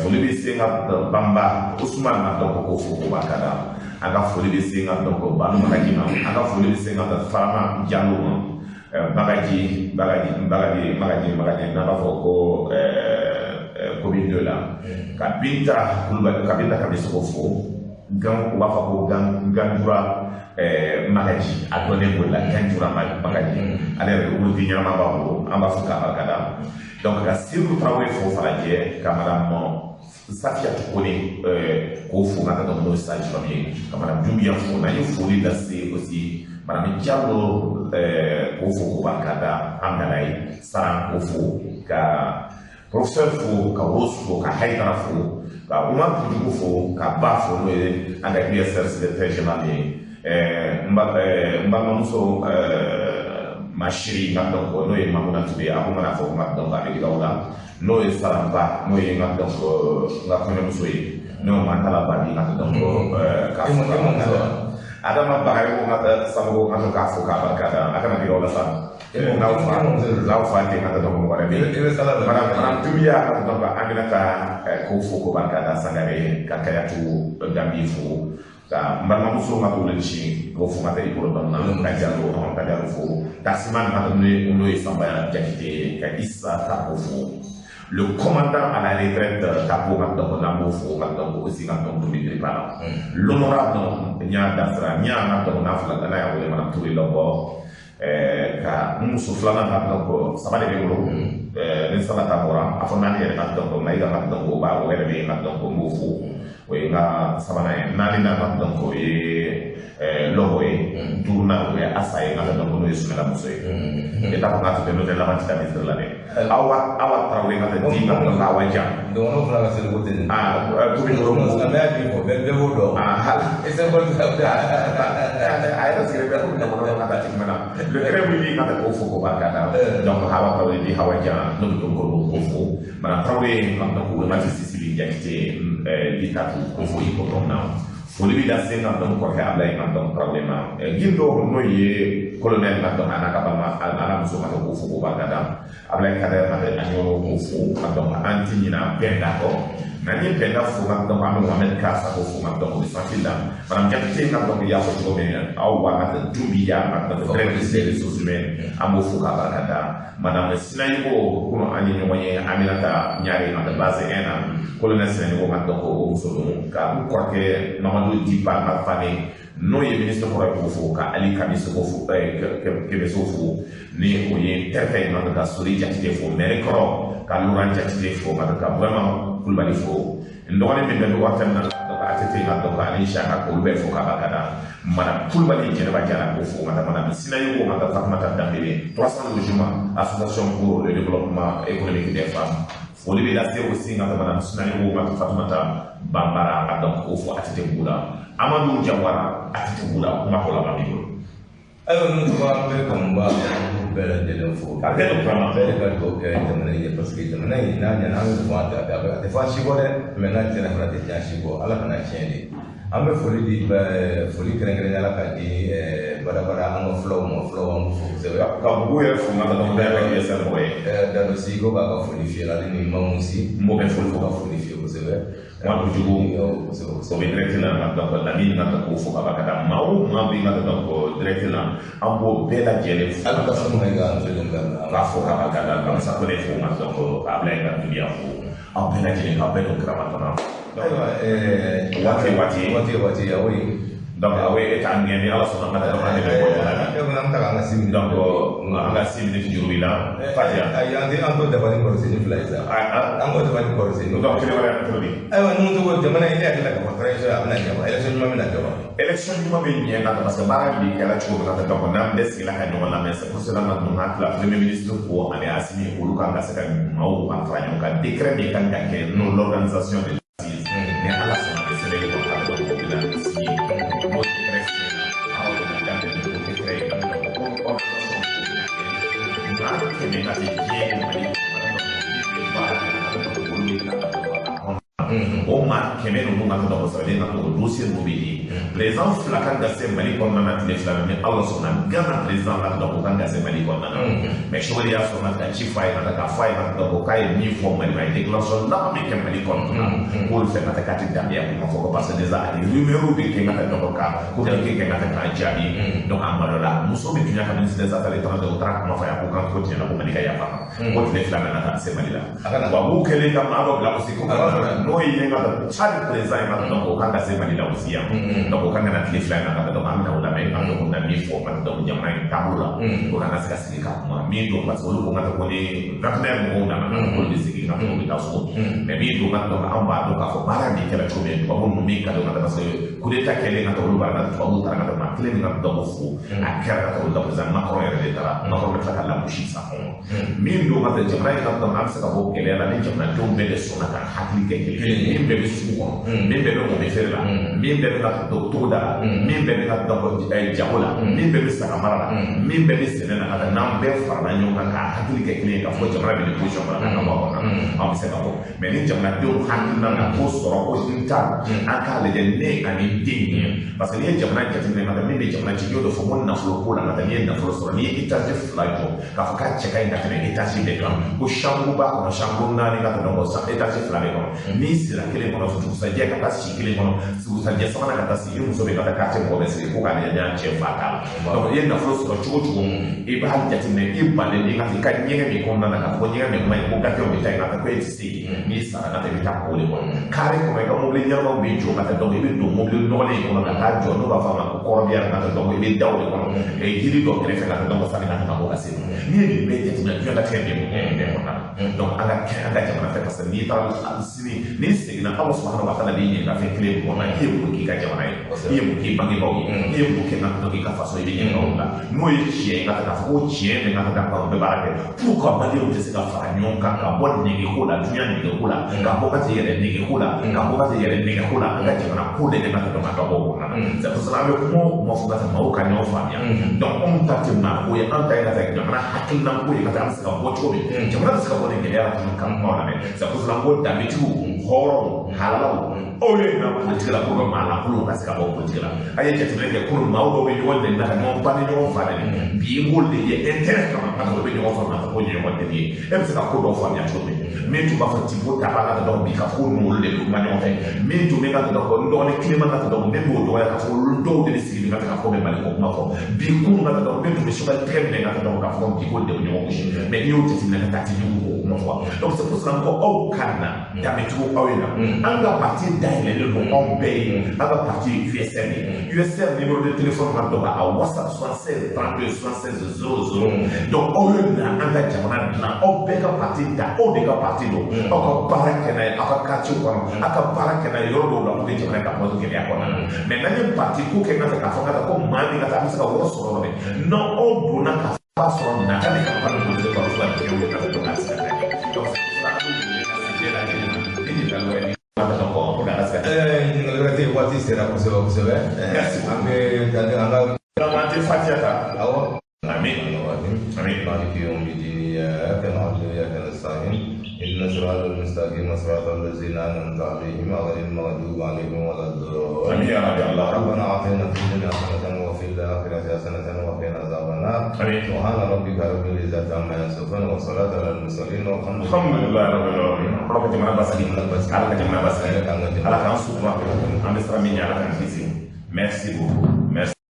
Speaker 2: foli bi se na bamba Usman na to ko fu ba kada aga foli bi se na to ko banu magaji ma aga foli bi se na to Fama Diallo ma magaji na ba fo ko commune de la ka binta kulba ka binta kabiso fu gan wafa ko gandura magaji a donné ko la gandura magaji ale ko di nyama ba ko amba fuka akada donc ka siru Traoré fo fala je kamara mo safia ko ni ko fu na to no stage famille kamara jumbiya fo na yo fo li da se aussi madame Diallo ko fu ko bakada amdalai saran ko fu ka professeur fo ka rosu ka haidara fo ka uma tujugu fo ka ba fo no ye anga BSR secrétaire général ye mba muso mashiri nga donc no ye mamuna tube abu mana fo ma donc avec gawla no ye saramba no ye nga donc nga kono muso ye no mantala ba di nga donc ka fo adama bagayo nga sababu nga ka fo ka barkada akana di gawla sa law fa te nga donc wala be mana tubiya nga donc aminata ko fo ko barkada sangare ka kayatu gambi fo ka mbama muso nga ko lenchi ko fu mata iporo don na ka jalo on ka jalo fo tasiman na no samba jakite ka isa ta ko fo le commandant à la retraite tapo nga donc na mo fo nga donc aussi nga donc bi prépara l'honorable nya dasra nya nga donc na fla na ya wole mana turi lobo ka muso flana nga donc sabale be lo ne sabata bora afona ne nga donc na nga donc ba wele be nga donc mo fo we nga sabana nani na donc ye lobo ye tourna we asay nga donc no yesu la muso ye eta ko nga to no de la matita ministre la ne awa Traoré nga di nga donc awa jam
Speaker 1: donc no fla se le côté
Speaker 2: to bi no mo
Speaker 1: na me abi ko be do et c'est bon ça
Speaker 2: ay na sire be ko no nga ta tik mana le crème li nga ko fo ko bakata donc awa Traoré di hawa jam no to ko fo mana Traoré nga donc ma sisili jakite ditatu ko fo yi ko na foli bi da se na donc ko ka abla nga donc problème gindo no ye colonel nga donc ana ka ba ana muso ma ko fo ko bakata abla ka da na anyo ko fo donc anti na penda ko na ni penda fo nga donc amu Mohamed Kassa ko fo nga donc sanfila madame jakite nga donc ya ko ko ben aw wa nga dubiya nga donc très des ressources humaines amu fo ka bakata madame Sinayi ko kuno ani nyoye Aminata nyari na base ena colonel Sinayi ko nga donc o muso ka ko ke Mamadou Dipa ma fane no ye ministre ko ko fo ka Ali Kamiso ko fo ke be so fo ni o ye terfe na ka suri jakite fo mere ko ka luran jakite fo ma ka vraiment kulbali fo ndone min be waxtan na ko atete na to ka insha Allah ko be fo ka bakada mana kulbali je ba jara ko fo mata mana Sinayi ko mata Fatmata Dambélé 300 logements association pour le développement économique des femmes foli be lase aussi nga mana Sinayi ko mata Fatmata Bambara donc ko fo atete bula Amadou Diawara atete bula kuma ko la babiko
Speaker 1: Alors nous devons faire combat pour faire des infos.
Speaker 2: Avec le plan
Speaker 1: faire des choses que je parce que je n'ai pas de fois des fois je vois maintenant je n'ai pas de temps je vois alors qu'on a changé. An bɛ foli di foli kɛrɛnkɛrɛnya la k'a di badabada an ka fulaw ma fulaw an b'u fo kosɛbɛ.
Speaker 2: Ka bugu yɛrɛ fo ma ka dɔn bɛɛ ka kɛ sɛmɔgɔ ye.
Speaker 1: Dado si ko k'a ka foli fiyɛ la ale ni Mamu si.
Speaker 2: N b'o bɛ foli
Speaker 1: fo
Speaker 2: fo
Speaker 1: ka foli fiyɛ kosɛbɛ.
Speaker 2: Kuma kojugu
Speaker 1: kosɛbɛ
Speaker 2: o
Speaker 1: kosɛbɛ.
Speaker 2: bɛ direct la nka donc Lamini ka k'o fo ka ba ka da maa o maa bɛ ka donc direct la an b'o bɛɛ lajɛlen fo.
Speaker 1: Ala ka sɔn ma i ka muso dɔn ka na.
Speaker 2: K'a fɔ k'a ba ka da kamisa ko ne fo ma donc k'a bila i ka dunuya fo aw bɛɛ lajɛlen k'aw bɛɛ don kirama kɔnɔ.
Speaker 1: Ayiwa waati awo ye.
Speaker 2: Donc awo ye k'a ŋɛni ala sɔnna ka da dɔrɔn ne bɛ bɔ ɲɔgɔn na.
Speaker 1: An ta an ka 6 minutes.
Speaker 2: Donc an ka 6 minutes juru b'i la. Fatiya.
Speaker 1: Ayi an t'o dabali kɔrɔsi ni fila ye sa. An k'o dabali kɔrɔsi.
Speaker 2: Donc kelen wɛrɛ yan cogo di.
Speaker 1: Ayiwa n'o tɔgɔ jamana in ne hakili la k'a fɔ transition a bɛna ɲɛma élection ɲuman bɛna kɛ wa.
Speaker 2: Élection ɲuman bɛ ɲɛ ka parce que baara bi kɛra cogo min na donc n'an bɛɛ sigila ka ɲɔgɔn lamɛn c'est pour cela maintenant n'a tila premier ministre ko ani Asimi olu kan ka se ka maaw ka fara ɲɔgɔn kan décret min kan ka kɛ non l'organisation de l'assise mais ala sɔnna bɛ sɛbɛn kɔnɔ ka dɔn ko bila sigi n'o décret signé aw bɛna daminɛ n'o décret ye ka dɔn ko organisation maa kɛmɛ ka se diɲɛ Mali baara kɛ ka dɔn ko olu de kan ka dɔn o maa kɛmɛ ninnu ka dɔn kosɛbɛ ne ka dɔn dossier ninnu bɛ yen président fila kan ka se Mali kɔnɔna na tile fila mais ala sɔnna Ghana président ka dɔn ko kan ka se Mali kɔnɔna na mais Sogoli y'a sɔnna ka ci f'a ye ka k'a f'a ye ka dɔn ko k'a ye min fɔ Mali ma ye déclaration laban min kɛ Mali kɔnɔna na k'olu fɛ ka k'a tɛ danbeya kuma fɔ ko parce que déjà ani rumeur bɛ kɛ ka dɔn ka ko kɛ kɛ ka k'a jaabi donc a malo la muso bɛ tunya ka ministre des affaires étrangères o taara kuma fɔ yan ko kan ko tiɲɛna ko Mali ka yafa ko tile fila nana ka se Mali la wa b'u kɛlen ka maa dɔ bila aussi ko n'o ye ka Tchad président ka dɔn ko kan ka se Mali la aussi yan donc o kan ka na tile fila in na ka dɔn an bɛna o lamɛn an dɔn na min fɔ ka dɔn jamana in taabolo la o kan ka se ka sigi ka kuma min don parce que olu ko ka ko ni partenaire mɔgɔw nana ka ko de sigi ka dɔn o bɛ taa so mais min don ka dɔn an b'a dɔn k'a fɔ baara min kɛra cogo min tubabu ninnu min ka dɔn ka parce que coup d'état kɛlen ka olu b'a la tubabu taara ka dɔn maa kelen min ka dɔn ko fo a kɛra ka olu la président Macron yɛrɛ de taara Macron bɛ tila ka lagosi sa min don ka jamana in ka dɔn an bɛ se ka bɔ gɛlɛya la ni jamanadenw bɛɛ de sɔnna ka hakili kɛ kelen min bɛɛ bɛ sugu kɔnɔ min bɛɛ bɛ mɔbili feere la min bɛɛ bɛ ka dɔn togoda la min bɛɛ bɛ ka dɔn jago la min bɛɛ bɛ saga mara la min bɛɛ bɛ sɛnɛ la ka n'an bɛɛ farala ɲɔgɔn kan ka hakili kɛ kelen ka fɔ jamana bɛ nin position kɔnɔ ka bɔ a kɔnɔ an bɛ se ka bɔ mais ni jamanadenw hakilina na ko sɔrɔ ko n ta an k'a lajɛ ne ani n den ye parce que n'i ye jamana jateminɛ ka min bɛ jamana ci y'o de fɔ ko nafolo ko la ka n'i ye nafolo sɔrɔ n'i ye étage fila jɔ k'a fɔ k'a cɛ ka ɲi ka tɛmɛ étage bɛɛ kan ko chambre b'a kɔnɔ chambre naani ka tɛmɛ ko étage fila bɛɛ kɔnɔ n'i sera kelen kɔnɔ dugusajɛ ka taa si kelen kɔnɔ dugusajɛ sabanan ka taa si i muso bɛ ka taa k'a cɛ mɔgɔ bɛ sigi ko k'a lajɛ n'a cɛ fa t'a la donc i ye nafolo sɔrɔ cogo cogo i b'a jateminɛ i balen i ka ɲɛgɛn min kɔnɔna na k'a fɔ ɲɛgɛn min ma ɲi ko gafew bɛ taa yen nɔ ko e tɛ se yen n'i sara ka taa i bɛ taa k'o de kɔnɔ kare kɔnɔ i ka mobili ɲɛnamaw bɛ jɔ ka taa donc i bɛ don mobili nɔgɔlen in kɔnɔ ka taa jɔ n'o b'a fɔ a ma ko kɔrɔbiyara ka taa donc i bɛ da o de kɔnɔ yiri dɔ kɛrɛfɛ ka taa donc sanni ka tɛmɛ o ka se n'i ye nin bɛɛ jateminɛ diɲɛlatigɛ bɛ bɛɛ kɔnɔ donc an ka jamana fɛ parce que n'i taara sini n'i seginna Ala subahanahu wa taala b'i ɲininka fɛn kelen min kɔnɔ i ye mun k'i ka jamana ye i ye mun k'i bangebaaw ye i ye mun kɛ n ka dɔn k'i ka faso i bɛ ɲininka o la n'o ye tiɲɛ ye k'a fɔ ko tiɲɛ bɛ n ka kan bɛɛ baara kɛ pourquoi maliyɛnw tɛ se ka fara ɲɔgɔn kan ka bɔ negeko la dunuya negeko la ka bɔ ka se yɛrɛ negeko la ka bɔ ka se yɛrɛ negeko la an ka jamana ko de ka dɔn ka bɔ o kɔnɔ c'est pour cela an bɛ kuma fɔ ka se maaw ka ɲɔgɔn faamuya donc anw ta tɛ maa ko ye an ta ye ka se jamana hakilina ko ye ka taa an bɛ se ka bɔ cogo min jamana bɛ se ka bɔ nin gɛlɛya la tuguni ka kuma lamɛn c'est pour cela n ko danbetigiw hɔrɔnw halalaw aw ye na politique la pour que maa lankolonw ka se ka bɔ politique la a ye jateminɛ kɛ kunun maaw dɔw bɛ ɲɔgɔn dɛmɛ ka ɲɔgɔn ba ni ɲɔgɔn fa dɛmɛ bi i b'olu de ye intérêt kama ka sɔrɔ bɛ ɲɔgɔn faamuya ka fɔ ko ɲɔgɔn dɛmɛ ye e bɛ se ka ko dɔw faamuya cogo min min tun b'a fɔ tipo ta b'a ka dɔn bi ka ko ninnu olu de bɛ kuma ɲɔgɔn fɛ min tun bɛ ka dɔn ko n dɔgɔnin tilema ka dɔn ne b'o dɔgɔya ka fɔ olu dɔw de bɛ sigi ka ka ko bɛ mali ko kuma fɔ bi kun ka dɔn min tun bɛ se ka tigɛ minɛ ka dɔn ka fɔ bi ko de bɛ ɲɔgɔn gosi mais n'i y'o jateminɛ ka taa ti ɲɔgɔn ko kuma fɔ donc c'est pour cela ko aw kan na danbetigiw aw ye na an ka parti dayɛlɛlen don anw bɛɛ ye an ka parti USR ye USR numéro de téléphone ka dɔn a WhatsApp 76 32 76 00 donc aw ye na an ka jamana dilan aw bɛɛ ka parti da aw de ka parti don aw ka baara kɛ n'a ye aw ka quartier kɔnɔ aw ka baara kɛ n'a ye yɔrɔ dɔw la pour que jamana ka bɔ gɛlɛya kɔnɔna na mais n'an ye parti ko kɛ ka k'a fɔ ka ko maa min ka taa an bɛ se ka wɔrɔ sɔrɔ dɛ non aw donna ka ba sɔrɔ nin na ka de ka ba nin bolo ka fila kɛ o ye ka dɔn ka se ka kɛ donc c'est pour ça que an bɛ ka se bɛɛ lajɛlen ma ni nin fɛn wɛrɛ ni
Speaker 1: ɲininkali wɛrɛ tɛ yen waati sera kosɛbɛ kosɛbɛ an bɛ an ka
Speaker 2: ti fatiyata
Speaker 1: awa
Speaker 2: amin amin
Speaker 1: مالك يوم الدين إياك نعبد وإياك نستعين إن صراط المستقيم صراط الذين أنعمت عليهم غير المغضوب عليهم ولا الضالين
Speaker 2: amin ya rabbi allah
Speaker 1: ربنا آتنا في الدنيا حسنة وفي الآخرة حسنة وقنا عذاب النار
Speaker 2: amin
Speaker 1: سبحان ربك رب العزة عما يصفون والصلاة على المرسلين والحمد
Speaker 2: alhamdulillah rabbil alamin Allah ka jamana basali ala ka jamana basali ala ka sutura an bɛ sira min ɲɛ ala ka kisi merci beaucoup